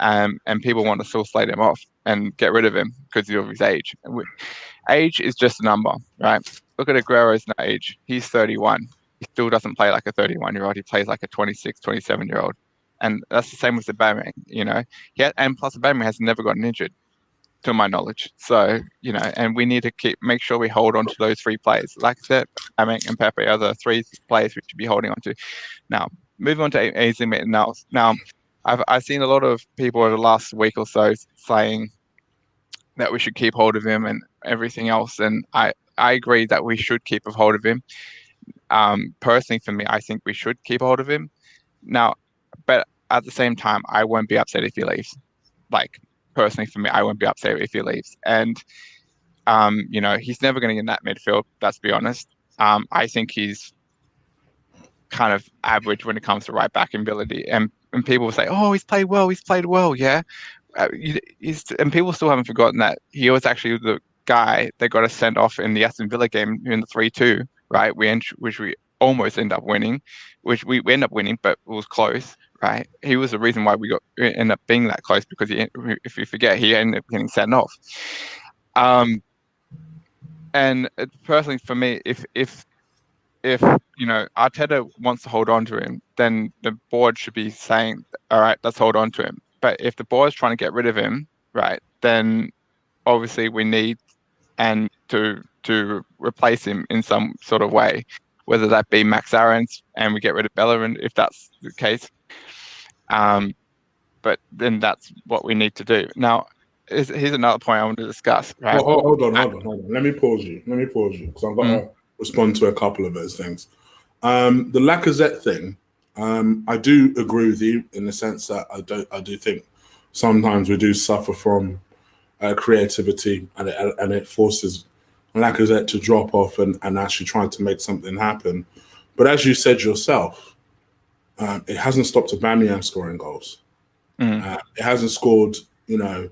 And people want to still slate him off and get rid of him because of his age. Age is just a number, right? Look at Aguero's age. He's 31. He still doesn't play like a 31-year-old. He plays like a 26, 27-year-old. And that's the same with Aubameyang, and plus Aubameyang has never gotten injured, to my knowledge. So, and we need to make sure we hold on to those 3 players. Like I said, Aubameyang and Pepe are the 3 players we should be holding on to. Now, moving on to Özil now, I've seen a lot of people over the last week or so saying that we should keep hold of him and everything else, and I agree that we should keep a hold of him. Personally, for me, I think we should keep a hold of him. Now, but at the same time, I won't be upset if he leaves. Like, personally, for me, I won't be upset if he leaves. And, he's never going to get in that midfield, let's be honest. I think he's kind of average when it comes to right back ability. And people will say, oh, he's played well, yeah. And people still haven't forgotten that he was actually the guy that got us sent off in the Aston Villa game in the 3-2, right? Which we almost end up winning, which we end up winning, but it was close, right? He was the reason why we ended up being that close, because if you forget, he ended up getting sent off. And personally, for me, if Arteta wants to hold on to him, then the board should be saying, all right, let's hold on to him. But if the board's trying to get rid of him, right, then obviously we need to replace him in some sort of way, whether that be Max Aarons and we get rid of Bellerin if that's the case. But then that's what we need to do. Now, here's another point I want to discuss. Right? Hold on. Let me pause you because I've got to respond to a couple of those things. The Lacazette thing, I do agree with you in the sense that I do think sometimes we do suffer from creativity, and it forces Lacazette to drop off and actually try to make something happen. But as you said yourself, it hasn't stopped Aubameyang scoring goals. It hasn't scored. You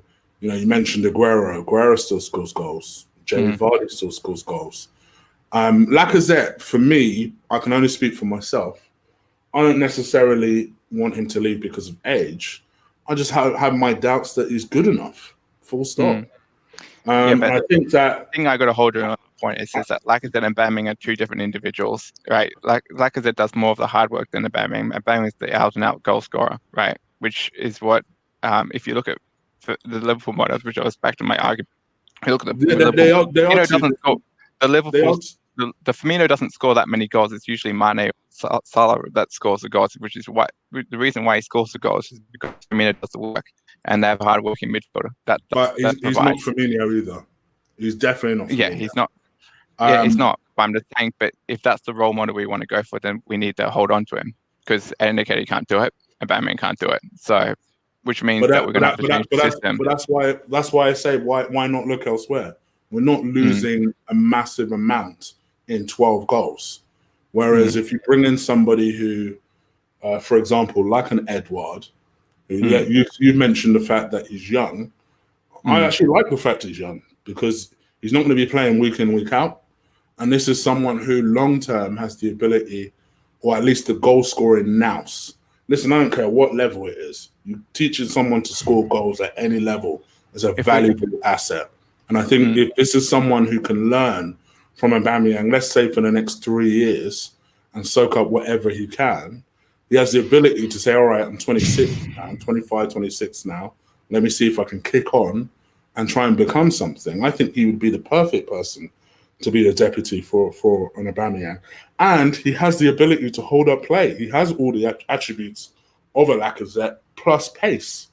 mentioned Aguero. Aguero still scores goals. Jamie Vardy still scores goals. Lacazette, for me, I can only speak for myself. I don't necessarily want him to leave because of age. I just have my doubts that he's good enough. Full stop. But I think that the thing I got to hold on point is that Lacazette and Aubameyang are two different individuals, right? Lacazette does more of the hard work than Aubameyang. Aubameyang is the out-and-out goal scorer, right? Which is what, if you look at the Liverpool models, which I was back to my argument. You look at the the Firmino doesn't score that many goals. It's usually Mane or Salah that scores the goals, which is why the reason why he scores the goals is because Firmino does the work and they have a hard-working midfielder. But he's not Firmino either. He's definitely not Firmino. Yeah, he's not. Yeah, he's not. But I'm just saying, but if that's the role model we want to go for, then we need to hold on to him because Ndidi can't do it, and Aubameyang can't do it. So, which means that we're going to have to change the system. But that's why I say why not look elsewhere? We're not losing a massive amount in 12 goals. Whereas if you bring in somebody who, for example, like an Edouard, who you mentioned the fact that he's young. I actually like the fact he's young because he's not going to be playing week in, week out. And this is someone who long-term has the ability, or at least the goal-scoring nous. Listen, I don't care what level it is. You teaching someone to score goals at any level is a valuable asset. And I think if this is someone who can learn from Aubameyang, let's say for the next 3 years, and soak up whatever he can, he has the ability to say, all right, I'm 26 now, I'm 25, 26 now. Let me see if I can kick on and try and become something. I think he would be the perfect person to be the deputy for an Aubameyang. And he has the ability to hold up play. He has all the attributes of a Lacazette plus pace.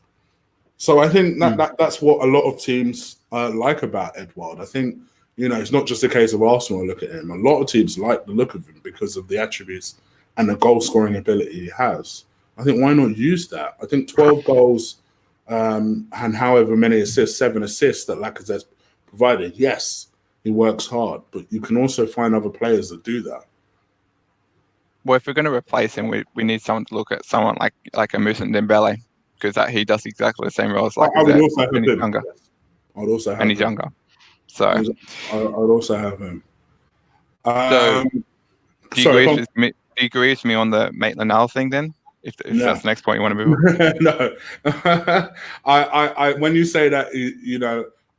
So I think that's what a lot of teams like about Edouard. I think, it's not just a case of Arsenal look at him. A lot of teams like the look of him because of the attributes and the goal-scoring ability he has. I think why not use that? I think 12 goals and however many assists, 7 assists that Lacazette's provided. Yes, he works hard, but you can also find other players that do that. Well, if we're going to replace him, we need someone to look at someone like a Moussa Dembele, because he does exactly the same role as Lacazette. I would also have him. Younger. I would also have and he's him. Younger. So I would also have him. So do you agree with me on the Maitland-Niles thing then? If that's the next point you want to move on? No. I when you say that,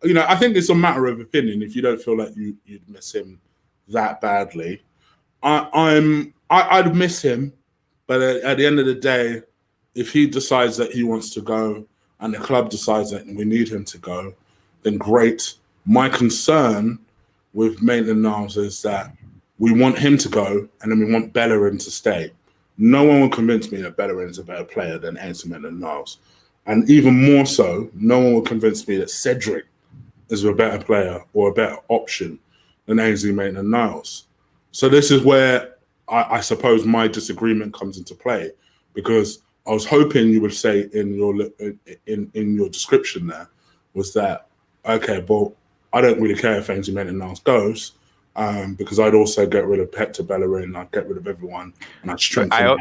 I think it's a matter of opinion. If you don't feel like you'd miss him that badly, I'd miss him. But at the end of the day, if he decides that he wants to go and the club decides that we need him to go, then great. My concern with Maitland-Niles is that we want him to go and then we want Bellerin to stay. No one will convince me that Bellerin is a better player than Ainsley Maitland-Niles. And even more so, no one will convince me that Cedric is a better player or a better option than Ainsley Maitland-Niles. So this is where I suppose my disagreement comes into play, because I was hoping you would say in your description there was that, okay, well, I don't really care if Ainsley Maitland-Niles goes, because I'd also get rid of Hector Bellerin, I'd get rid of everyone, and I'd strengthen.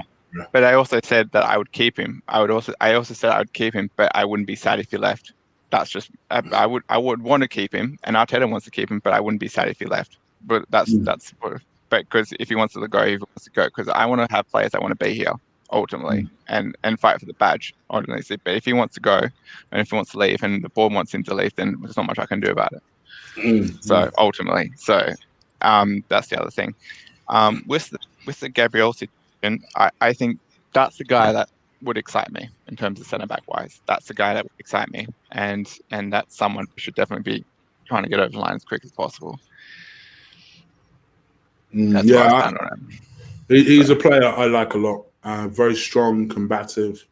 But I also said that I would keep him. I also said I would keep him, but I wouldn't be sad if he left. That's just I would want to keep him, and Arteta wants to keep him, but I wouldn't be sad if he left. But that's what but because if he wants to go, he wants to go. Because I want to have players that want to be here ultimately and fight for the badge ultimately. But if he wants to go and if he wants to leave and the board wants him to leave, then there's not much I can do about it. So ultimately, that's the other thing. With the Gabriel situation, I think that's the guy that would excite me in terms of centre back wise. That's the guy that would excite me, and that's someone who should definitely be trying to get over the line as quick as possible. That's where I stand on him. He's a player I like a lot. Very strong, combative.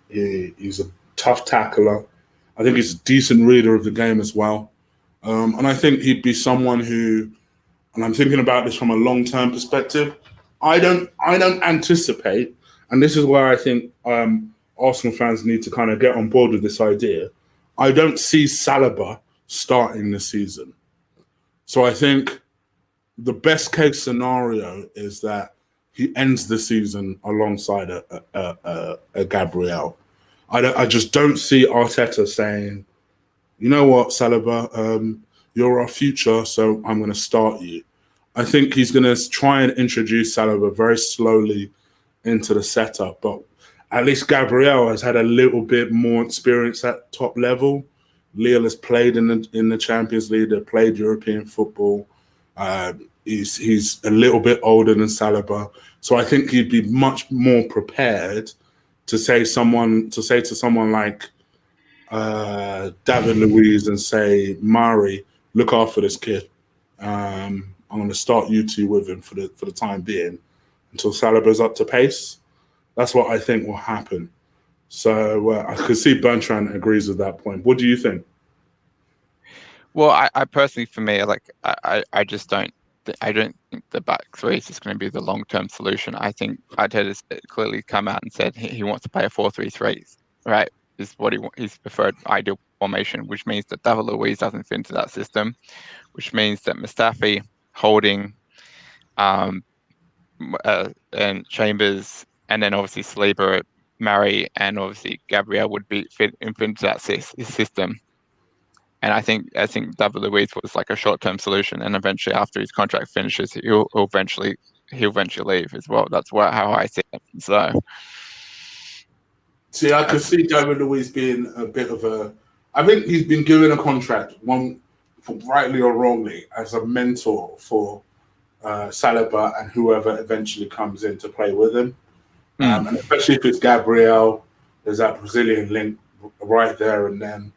He's a tough tackler. I think he's a decent reader of the game as well. And I think he'd be someone who, and I'm thinking about this from a long-term perspective, I don't anticipate, and this is where I think Arsenal fans need to kind of get on board with this idea. I don't see Saliba starting the season. So I think the best case scenario is that he ends the season alongside a Gabriel. I just don't see Arteta saying, you know what, Saliba, you're our future, so I'm going to start you. I think he's going to try and introduce Saliba very slowly into the setup, but at least Gabriel has had a little bit more experience at top level. Lille has played in the Champions League, they've played European football. He's a little bit older than Saliba, so I think he'd be much more prepared to say to someone like David Luiz and say, Mari, look after this kid. I'm going to start you two with him for the time being until Saliba's up to pace. That's what I think will happen. So I could see Bertrand agrees with that point. What do you think? Well, I personally, for me, I just don't. I don't think the back three is just going to be the long-term solution. I think Arteta's clearly come out and said he wants to play a 4-3-3, right? Is what his preferred ideal formation, which means that David Luiz doesn't fit into that system, which means that Mustafi, Holding, and Chambers, and then obviously Saliba, Mari, and obviously Gabriel would be fit into that system. And I think David Luiz was like a short-term solution, and eventually, after his contract finishes, he'll eventually leave as well. That's how I see it. So, see, I could see David Luiz being a bit of a. I think he's been given a contract, one rightly or wrongly, as a mentor for Saliba and whoever eventually comes in to play with him, and especially if it's Gabriel, there's that Brazilian link right there and then.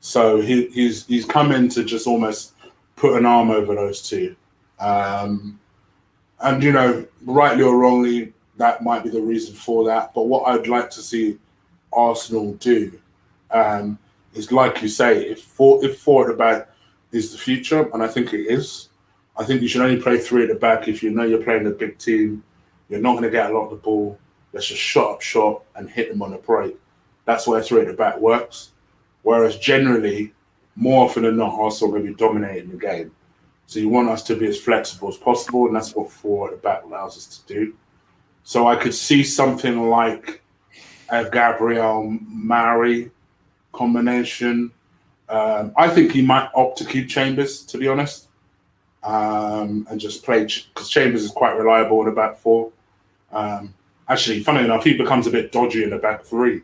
So he's come in to just almost put an arm over those two. And, rightly or wrongly, that might be the reason for that. But what I'd like to see Arsenal do is, like you say, if four at the back is the future, and I think it is, I think you should only play three at the back if you know you're playing a big team. You're not going to get a lot of the ball. Let's just shot and hit them on the break. That's where three at the back works. Whereas generally, more often than not, Arsenal are going to be dominating the game. So you want us to be as flexible as possible, and that's what four at the back allows us to do. So I could see something like a Gabriel Mari combination. I think he might opt to keep Chambers, to be honest, and just play, because Chambers is quite reliable in the back four. Actually, funny enough, he becomes a bit dodgy in the back three.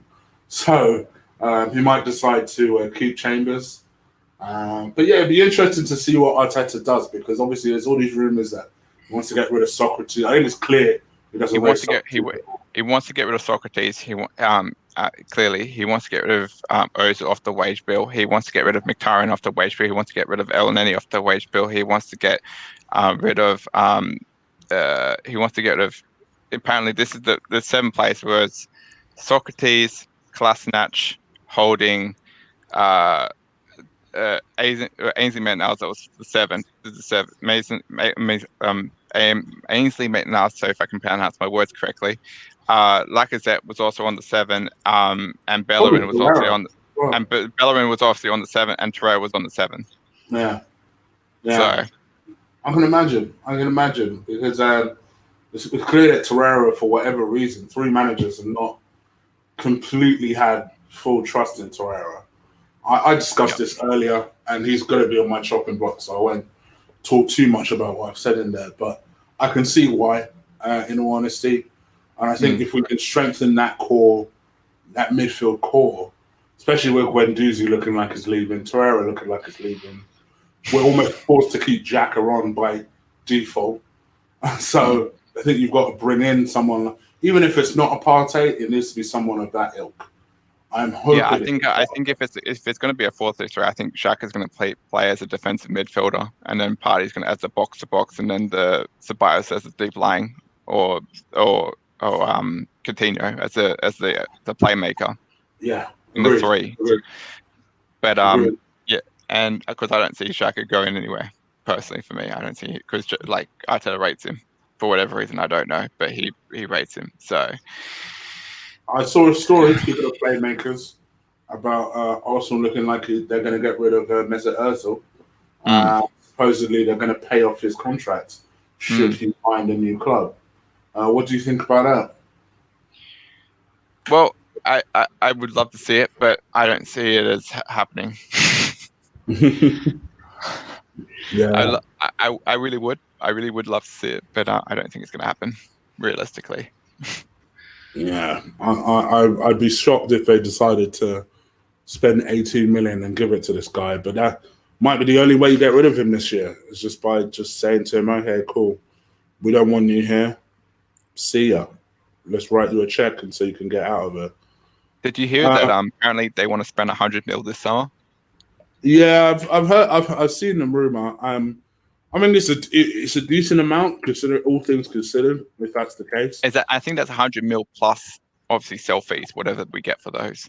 So he might decide to keep Chambers. But yeah, it'd be interesting to see what Arteta does, because obviously there's all these rumours that he wants to get rid of Socrates. I think it's clear he doesn't. He wants to get rid of Socrates. Clearly he wants to get rid of Özil off the wage bill. He wants to get rid of Mkhitaryan off the wage bill. He wants to get rid of Elneny off the wage bill. He wants to get rid of. He wants to get rid of. Apparently, this is the 7 players was Socrates, Kolasinac, Holding, Ainsley Maitland-Niles, that was the 7. This is the 7. Ainsley Maitland-Niles, so if I can pronounce my words correctly. Lacazette was also on the 7, and Bellerin was obviously on. And Bellerin was obviously on the 7, and Torreira was on the 7. Yeah. So I can imagine because it's clear that Torreira, for whatever reason, 3 managers have not completely had full trust in Torreira. I discussed this earlier, and he's going to be on my chopping block, so I won't talk too much about what I've said in there, but I can see why, in all honesty. And I think if we can strengthen that core, that midfield core, especially with Guendouzi looking like he's leaving, Torreira looking like he's leaving, we're almost forced to keep Xhaka on by default. So I think you've got to bring in someone, even if it's not a Partey, it needs to be someone of that ilk. I'm hoping. Yeah, I think if it's going to be a 4-3-3, I think Xhaka's going to play as a defensive midfielder, and then Partey's going to as a box to box, and then the Ceballos as a deep lying, or Coutinho as the playmaker. Yeah, in the three. Agreed. But yeah, and because I don't see Xhaka going anywhere personally for me, I don't see it because like Arteta rates him for whatever reason, I don't know, but he rates him. So I saw a story, speaking of playmakers, about Arsenal looking like they're going to get rid of Mesut Özil. Supposedly, they're going to pay off his contract should he find a new club. What do you think about that? Well, I would love to see it, but I don't see it as happening. Yeah, I really would. I really would love to see it, but I don't think it's going to happen realistically. Yeah, I'd be shocked if they decided to spend 18 million and give it to this guy, but that might be the only way you get rid of him this year. It's just by just saying to him, "Okay, cool, we don't want you here. See ya. Let's write you a check and so you can get out of it." Did you hear that? Apparently they want to spend 100 mil this summer. Yeah, I've seen the rumor. I mean, it's a decent amount, consider all things considered. If that's the case, I think that's 100 mil plus obviously sell fees, whatever we get for those.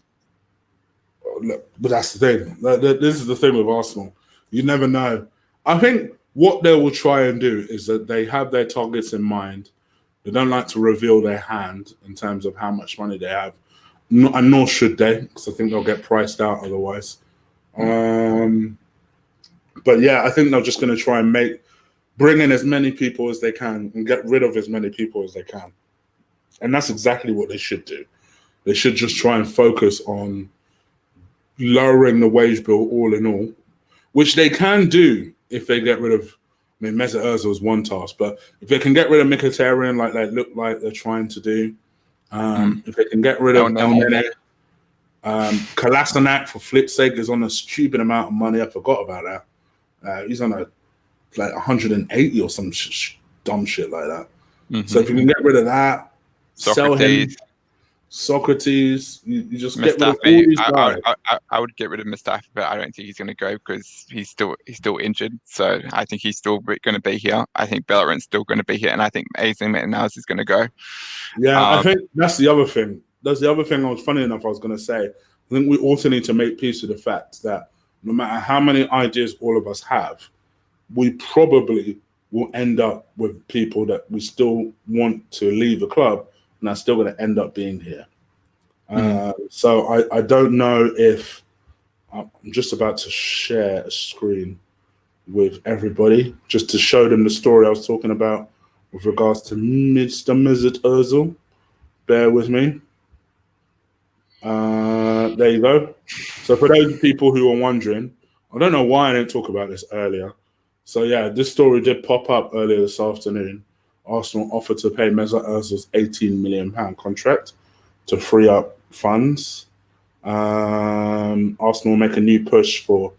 But that's the thing. This is the thing with Arsenal. You never know. I think what they will try and do is that they have their targets in mind. They don't like to reveal their hand in terms of how much money they have, and nor should they, because I think they'll get priced out otherwise. But yeah, I think they're just going to try and bring in as many people as they can and get rid of as many people as they can. And that's exactly what they should do. They should just try and focus on lowering the wage bill all in all, which they can do if they get rid of, I mean, Mesut Ozil is one task, but if they can get rid of Mkhitaryan like they look like they're trying to do, if they can get rid of El Nene, Kolasinac, for flip's sake, is on a stupid amount of money. I forgot about that. He's on like 180 or some dumb shit like that. So if you can get rid of that, sell him. Socrates, you just Mustafi, get rid of all these guys. I would get rid of Mustafi, but I don't think he's going to go because he's still injured. So I think he's still going to be here. I think Bellerin's still going to be here, and I think Özil is going to go. Yeah, I think that's the other thing. That's the other thing. Funny enough, I was going to say. I think we also need to make peace with the fact that no matter how many ideas all of us have, we probably will end up with people that we still want to leave the club and are still going to end up being here. So I don't know if I'm just about to share a screen with everybody just to show them the story I was talking about with regards to Mr. Mesut Özil. Bear with me. There you go. So for those people who are wondering, I don't know why I didn't talk about this earlier. So yeah, this story did pop up earlier this afternoon. Arsenal offered to pay Mesut Ozil's £18 million contract to free up funds. Arsenal will make a new push for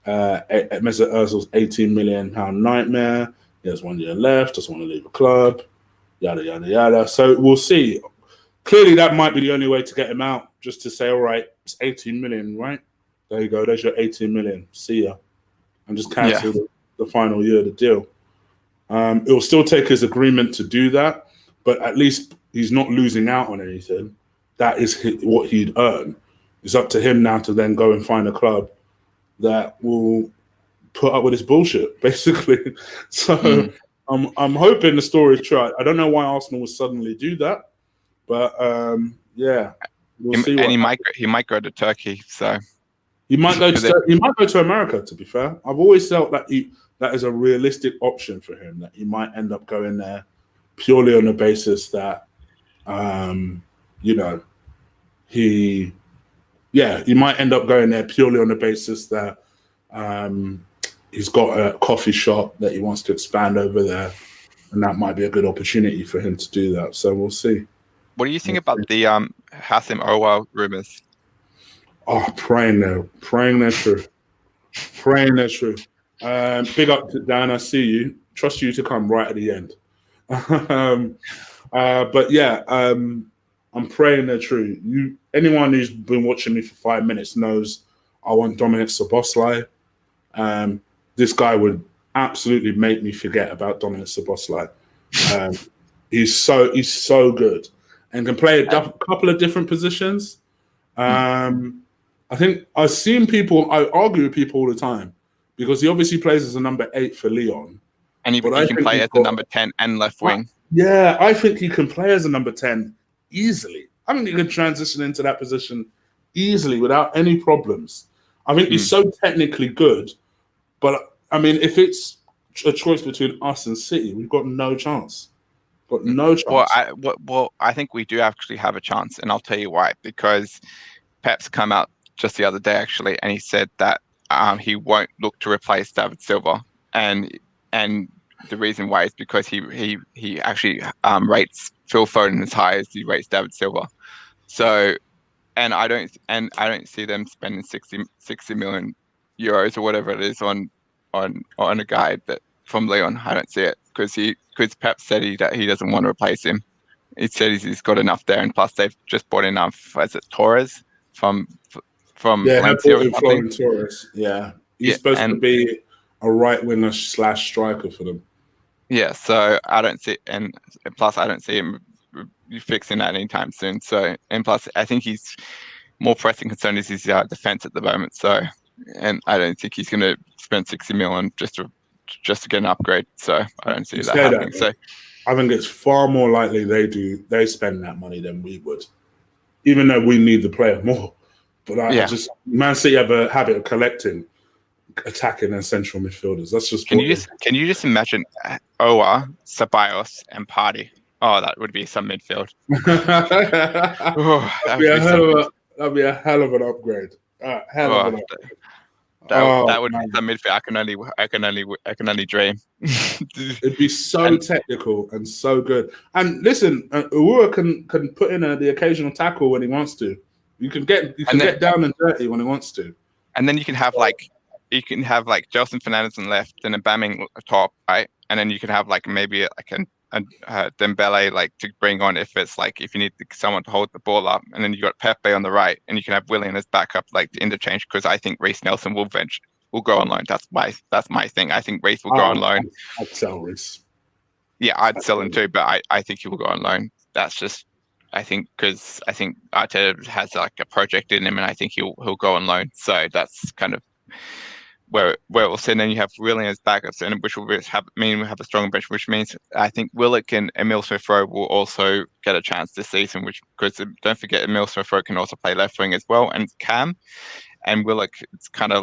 Mesut Ozil's £18 million nightmare. He has 1 year left, doesn't want to leave the club, yada, yada, yada. So we'll see. Clearly, that might be the only way to get him out, just to say, all right, it's 18 million, right? There you go. There's your 18 million. See ya. And just cancel the final year of the deal. It will still take his agreement to do that, but at least he's not losing out on anything. That is what he'd earn. It's up to him now to then go and find a club that will put up with his bullshit, basically. So I'm hoping the story is true. I don't know why Arsenal would suddenly do that. But yeah, we'll see. And he might go to Turkey. So he might go to America. To be fair, I've always felt that that is a realistic option for him. That he might end up going there purely on the basis that, he might end up going there purely on the basis that he's got a coffee shop that he wants to expand over there, and that might be a good opportunity for him to do that. So we'll see. What do you think about the Hassim Owal rumors? Oh, praying they're true. Praying they're true. Big up to Dan. I see you. Trust you to come right at the end. But yeah, I'm praying they're true. Anyone who's been watching me for 5 minutes knows I want Dominic Szoboszlai. This guy would absolutely make me forget about Dominic Szoboszlai. He's so good and can play a couple of different positions. I think I've seen people. I argue with people all the time because he obviously plays as a number 8 for Lyon, and he can play as the number 10 and left wing. Yeah, I think he can play as a number 10 easily. I think he can transition into that position easily without any problems. I think he's so technically good, but I mean, if it's a choice between us and City, we've got no chance. Got no chance. Well, I think we do actually have a chance, and I'll tell you why. Because Pep's come out just the other day actually, and he said that he won't look to replace David Silva, and the reason why is because he actually rates Phil Foden as high as he rates David Silva. So, and I don't see them spending 60 million euros or whatever it is on a guy that from Lyon. I don't see it because Pep said he doesn't want to replace him. He said he's got enough there, and plus they've just bought enough. Is it Torres from Valencia or something? Torres. Yeah, he's supposed to be a right winger / striker for them. Yeah, so I don't see, and plus I don't see him fixing that anytime soon. So, and plus I think he's more pressing concern is his defense at the moment. So, and I don't think he's going to spend 60 million just to get an upgrade. So I don't see that happening. So I think it's far more likely they spend that money than we would, even though we need the player more. But Man City have a habit of collecting attacking and central midfielders. That's just. Can you just imagine Owa, Ceballos, and Partey? Oh, that would be some midfield. That'd be a hell of an upgrade. That would be some midfield. I can only dream. It'd be so technical and so good. And listen, Uhura can put in the occasional tackle when he wants to. You can get down and dirty when he wants to. And then you can have Gelson Fernandes on left and a Bamming top, right? And then you can have maybe a Dembele to bring on if you need someone to hold the ball up, and then you got Pepe on the right, and you can have Willian as backup to interchange, because I think Reece Nelson will go on loan. That's my thing. I think Reece will go on loan. I'd sell Reece. Yeah, I'd sell him too, but I think he will go on loan. That's just because I think Arteta has a project in him, and I think he'll go on loan. So that's kind of where we'll see. And then you have Willian as backups, and which will mean we have a strong bench, which means I think Willock and Emile Smith-Rowe will also get a chance this season. Because don't forget, Emile Smith-Rowe can also play left wing as well, and Cam and Willock, it's kind of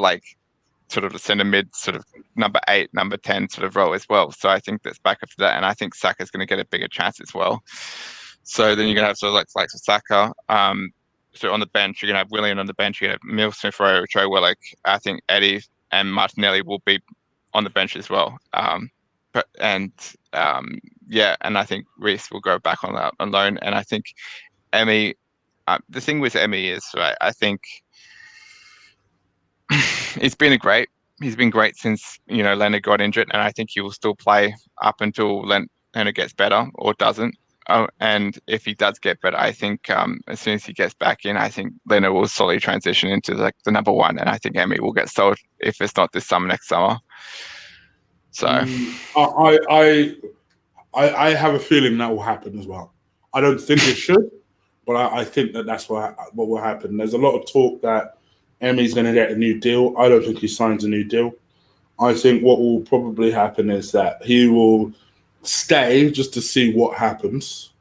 sort of the centre mid, sort of number 8, number 10 sort of role as well. So I think that's backup for that, and I think Saka's going to get a bigger chance as well. So then you're going to have sort of like Saka. So on the bench, you're going to have Willian on the bench. You're going to have Emile Smith-Rowe, Joe Willock. I think Eddie and Martinelli will be on the bench as well. And I think Reece will go back on loan. And I think Emmy, the thing with Emmy is, right, I think he's been great since Leonard got injured, and I think he will still play up until Leonard gets better or doesn't. And if he does get better, I think as soon as he gets back in, I think Leonard will slowly transition into the number 1, and I think Emmy will get sold if it's not this summer, next summer. So I have a feeling that will happen as well. I don't think it should, but I think that's what will happen. There's a lot of talk that Emmy's going to get a new deal. I don't think he signs a new deal. I think what will probably happen is that he will stay just to see what happens.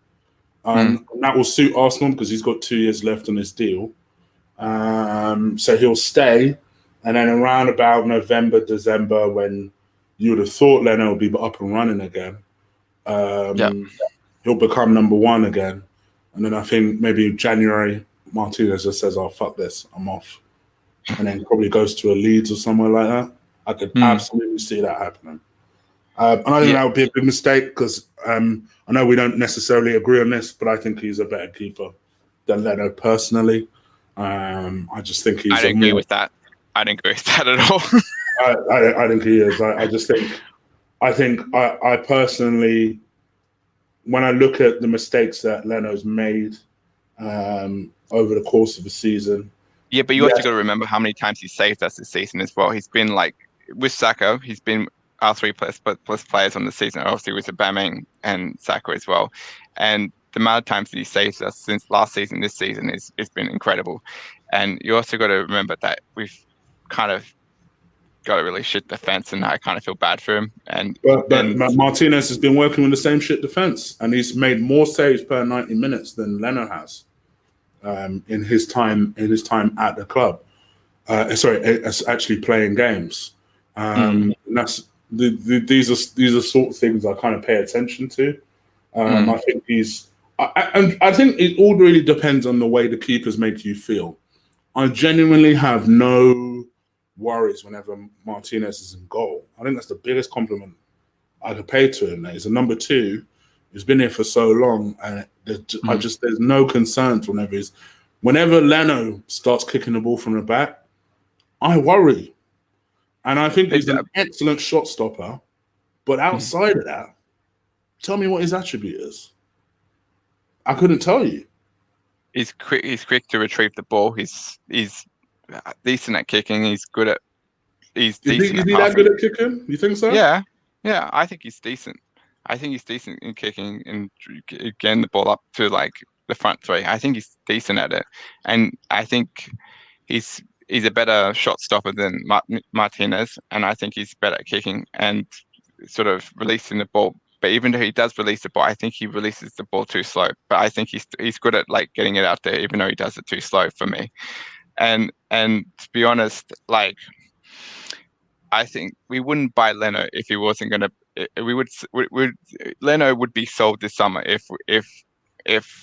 And that will suit Arsenal because he's got 2 years left on his deal. So he'll stay. And then around about November, December, when you would have thought Leno would be up and running again, he'll become number 1 again. And then I think maybe January, Martinez just says, "Oh, fuck this, I'm off." And then probably goes to a Leeds or somewhere like that. I could absolutely see that happening. And I think that would be a big mistake because I know we don't necessarily agree on this, but I think he's a better keeper than Leno personally. I just think he's. I don't agree with that. I don't agree with that at all. I think he is. I just think. I personally, when I look at the mistakes that Leno's made over the course of the season. Yeah, but you also got to remember how many times he saved us this season as well. He's been like with Saka, he's been our 3+ players on the season, obviously with Aubameyang and Saka as well. And the amount of times that he saved us since last season, this season has been incredible. And you also got to remember that we've kind of got a really shit defense, and I kind of feel bad for him. But Martinez has been working with the same shit defense, and he's made more saves per 90 minutes than Leno has in his time at the club. Actually playing games. And that's these are sort of things I kind of pay attention to. I think I think it all really depends on the way the keepers make you feel. I genuinely have no worries whenever Martinez is in goal. I think that's the biggest compliment I could pay to him. He's a number 2. He's been here for so long, and there's no concerns whenever Leno starts kicking the ball from the back, I worry. And I think he's an excellent shot stopper. But outside of that, tell me what his attribute is. I couldn't tell you. He's quick. He's quick to retrieve the ball. He's decent at kicking. He's good at. Is he that good at kicking? You think so? Yeah. I think he's decent. I think he's decent in kicking and getting the ball up to like the front 3. I think he's decent at it, and I think he's a better shot stopper than Martinez, and I think he's better at kicking and sort of releasing the ball. But even though he does release the ball, I think he releases the ball too slow. But I think he's good at like getting it out there, even though he does it too slow for me. And to be honest, like I think we wouldn't buy Leno if he wasn't gonna. Leno would be sold this summer if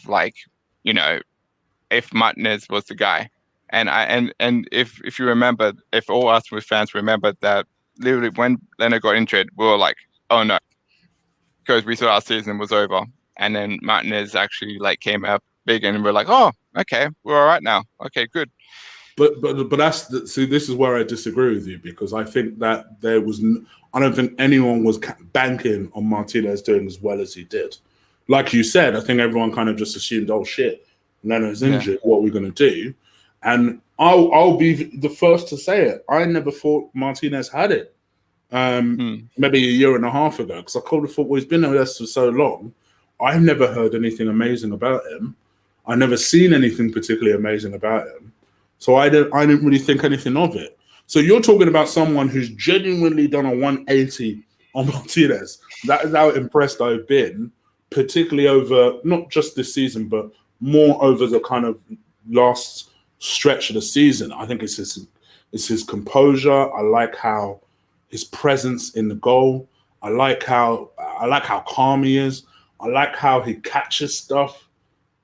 like if Martinez was the guy. And if you remember, if all us fans remember that literally when Leno got injured, we were like, oh no, because we thought our season was over. And then Martinez actually like came out big, and we're like, oh, okay, we're all right now. Okay, good. But see, this is where I disagree with you, because I think that I don't think anyone was banking on Martinez doing as well as he did. Like you said, I think everyone kind of just assumed, oh shit, Leno's injured. What are we going to do? And I'll be the first to say it. I never thought Martinez had it. Maybe a year and a half ago, because I called the football. He's been with us for so long. I've never heard anything amazing about him. I've never seen anything particularly amazing about him. So I didn't really think anything of it. So you're talking about someone who's genuinely done a 180 on Martinez. That is how impressed I've been, particularly over not just this season, but more over the kind of last stretch of the season. I think it's his composure. I like how his presence in the goal. I like how calm he is. I like how he catches stuff.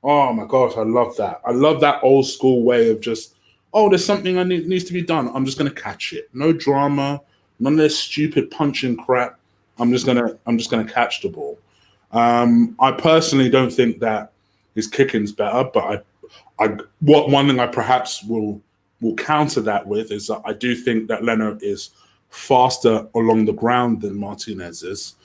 Oh my gosh, I love that. I love that old school way of just, oh, there's something needs to be done. I'm just gonna catch it. No drama, none of this stupid punching crap. I'm just gonna catch the ball. I personally don't think that his kicking's better, but one thing I perhaps will counter that with is that I do think that Leno is faster along the ground than Martinez is.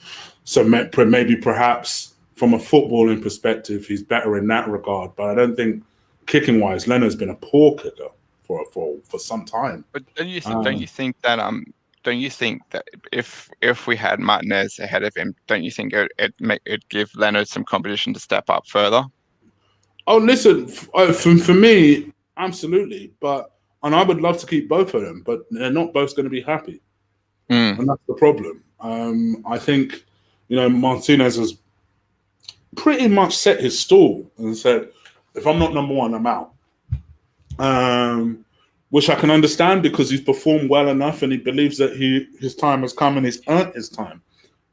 So maybe perhaps from a footballing perspective, he's better in that regard. But I don't think kicking wise, Leno's been a poor kicker for some time. But don't you think that if we had Martinez ahead of him, don't you think it'd give Leno some competition to step up further? Oh, listen, for me, absolutely. And I would love to keep both of them, but they're not both going to be happy. And that's the problem. I think, Martinez has pretty much set his stall and said, if I'm not number 1, I'm out. Which I can understand, because he's performed well enough and he believes that his time has come and he's earned his time.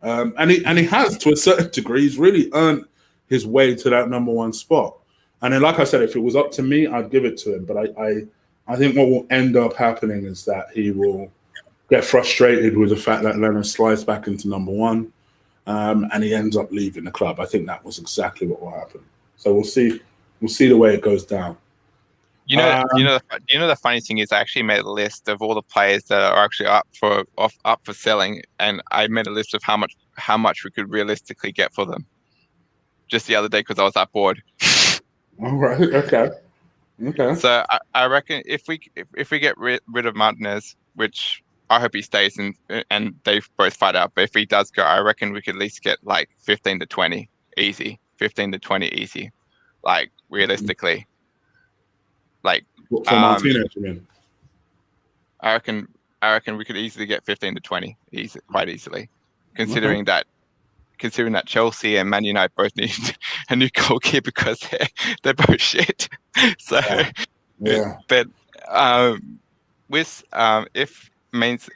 And he has, to a certain degree. He's really earned his way to that number 1 spot. And then, like I said, if it was up to me, I'd give it to him. But I think what will end up happening is that he will get frustrated with the fact that Leonard slides back into number one, and he ends up leaving the club. I think that was exactly what will happen. So we'll see. We'll see the way it goes down. The funny thing is, I actually made a list of all the players that are actually up for selling, and I made a list of how much we could realistically get for them. Just the other day, because I was that bored. All right. Okay. So I reckon if we get rid of Martinez, which I hope he stays and they both fight out, but if he does go, I reckon we could at least get like 15 to 20 easy, 15 to 20 easy, like realistically. Like for Martinez, you mean? I reckon we could easily get 15 to 20 quite easily, considering that Chelsea and Man United both need a new goalkeeper because they're both shit. So, yeah. But if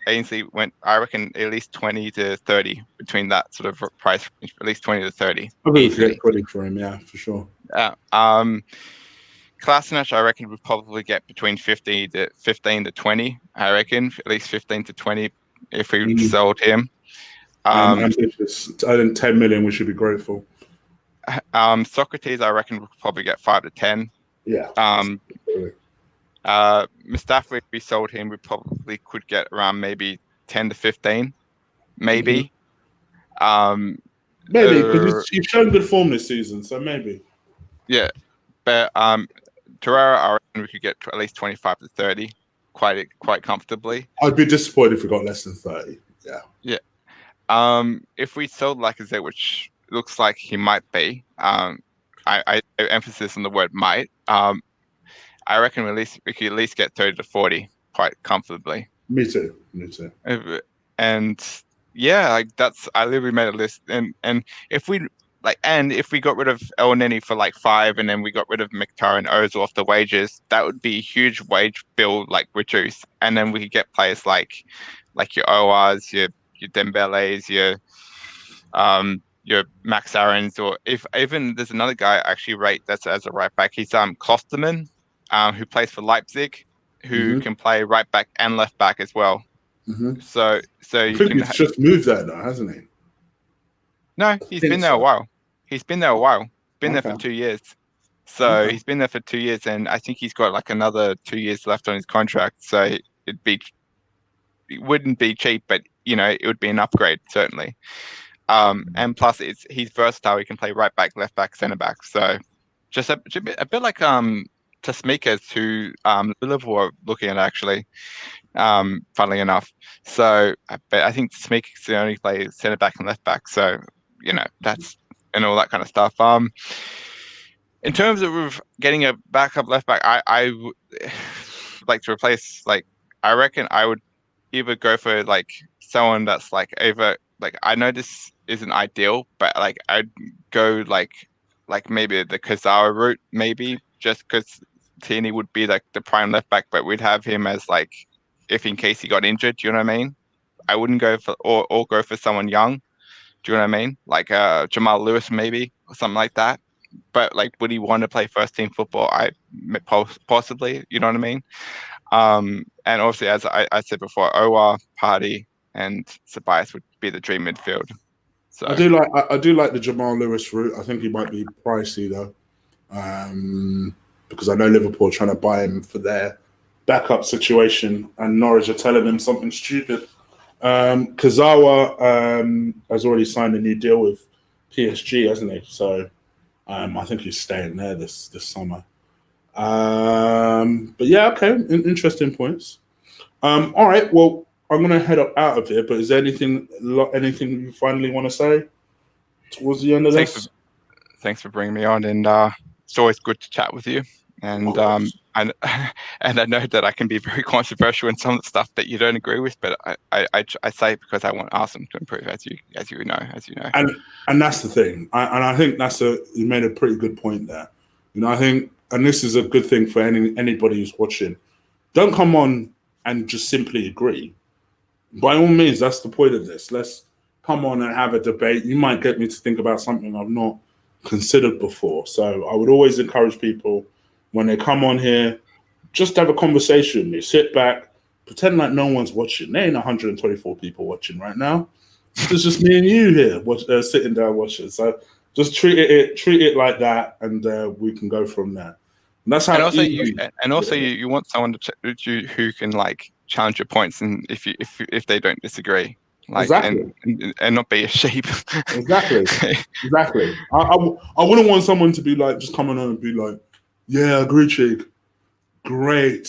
Ainsley went, I reckon at least 20 to 30 between that sort of price, at least 20 to 30. I think we could get 20 for him, yeah, for sure. Kolasinac, I reckon we'd probably get between 15 to 20. I reckon at least 15 to 20 if we sold him. I think 10 million we should be grateful. Socrates, I reckon we'll probably get 5 to 10. Yeah. Mustafi, if we sold him, we probably could get around maybe 10 to 15. Maybe. Maybe, because he's shown good form this season, so maybe. Yeah. But Torreira, I reckon we could get at least 25 to 30 quite comfortably. I'd be disappointed if we got less than 30. Yeah. Yeah. If we sold Lacazette, which looks like he might be, I emphasis on the word might. I reckon we could at least get 30 to 40 quite comfortably. Me too. And yeah, like I literally made a list, and if we got rid of El Neni for like 5, and then we got rid of Mkhitaryan and Özil off the wages, that would be a huge wage bill reduce, and then we could get players like your Oars, your Dembele's, your Max Aarons, or if even there's another guy I actually rate that's as a right back. He's Klosterman, who plays for Leipzig, who can play right back and left back as well. So I think he's just moved there now, hasn't he? No, he's been there a while. He's been there a while. Been there for 2 years. So he's been there for 2 years, and I think he's got another 2 years left on his contract. So it wouldn't be cheap, but it would be an upgrade certainly. And plus, he's versatile. He can play right back, left back, centre back. So just a bit like Tsimikas, who Liverpool are looking at actually. Funnily enough, but I think Tsimikas can only play centre back and left back. So that's and all that kind of stuff. In terms of getting a backup left back, I would like to replace. I reckon I would either go for someone that's over. I know this isn't ideal, but I'd go maybe the Kazawa route, maybe just because Tierney would be the prime left back, but we'd have him as if in case he got injured. Do you know what I mean? I wouldn't go for or go for someone young. Do you know what I mean? Jamal Lewis maybe or something like that. But would he want to play first team football? Possibly. You know what I mean? And obviously, as I said before, Owa, Partey, and Ceballos would be the dream midfield. So I do like the Jamal Lewis route. I think he might be pricey though, because I know Liverpool are trying to buy him for their backup situation, and Norwich are telling him something stupid. Kazawa has already signed a new deal with PSG, hasn't he? So I think he's staying there this summer. But yeah, okay, interesting points. All right, well, I'm gonna head out of here. But is there anything you finally want to say towards the end of this? Thanks for bringing me on, and it's always good to chat with you. And and I know that I can be very controversial in some of the stuff that you don't agree with, but I say it because I want Arsenal to improve, as you know. And that's the thing. I think you made a pretty good point there. I think, and this is a good thing for anybody who's watching. Don't come on and just simply agree. By all means, that's the point of this. Let's come on and have a debate. You might get me to think about something I've not considered before. So I would always encourage people, when they come on here, just have a conversation. You sit back, pretend like no one's watching. There ain't 124 people watching right now. It's just me and you here, sitting down watching. So just treat it like that, and we can go from there. And that's how. And also, you want someone who can like challenge your points, and if they don't disagree, like exactly. and not be a sheep. Exactly. I wouldn't want someone to be like just coming on and be like, yeah, agree, Cheek. Great.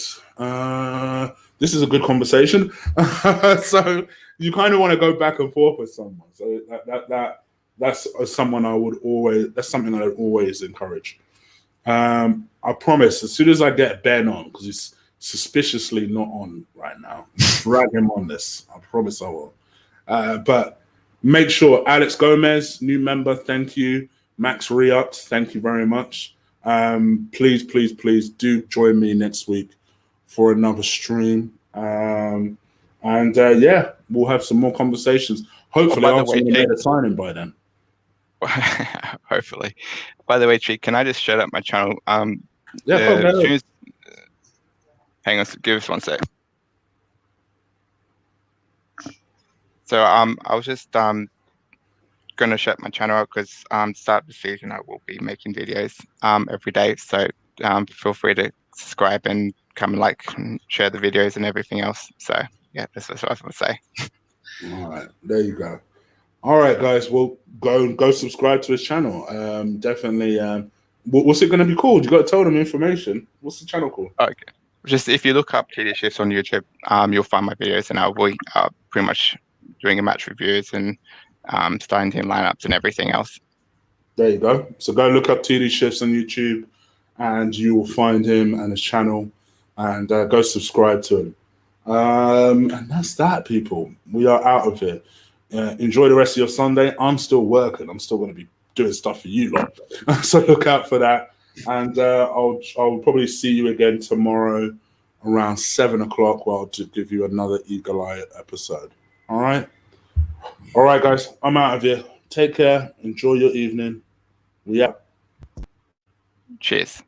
This is a good conversation. So you kind of want to go back and forth with someone. So that's someone that's something I would always encourage. I promise, as soon as I get Ben on, because he's suspiciously not on right now, drag him on this. I promise I will. But make sure, Alex Gomez, new member, thank you. Max Riot, thank you very much. Please do join me next week for another stream. And we'll have some more conversations. Hopefully, I'll have made a signing by then. Hopefully. By the way, Cheek, can I just shout out my channel? Hang on, give us 1 sec. So I was just going to shut my channel out because start of the season I will be making videos every day. So feel free to subscribe and come and like and share the videos and everything else. So yeah, that's what I was going to say. All right, there you go. All right, guys, well, go subscribe to his channel. Definitely. What's it going to be called? You got to tell them information. What's the channel called? Okay. Just if you look up TD Shifts on YouTube, you'll find my videos, and I'll be pretty much doing a match reviews and starting team lineups and everything else. There you go. So go look up TD Shifts on YouTube, and you will find him and his channel, and go subscribe to him. And that's that, people. We are out of here. Enjoy the rest of your Sunday. I'm still working. I'm still going to be doing stuff for you lot. So look out for that. And I'll probably see you again tomorrow around 7 o'clock where I'll give you another Eagle Eye episode. All right? All right, guys. I'm out of here. Take care. Enjoy your evening. We out. Cheers.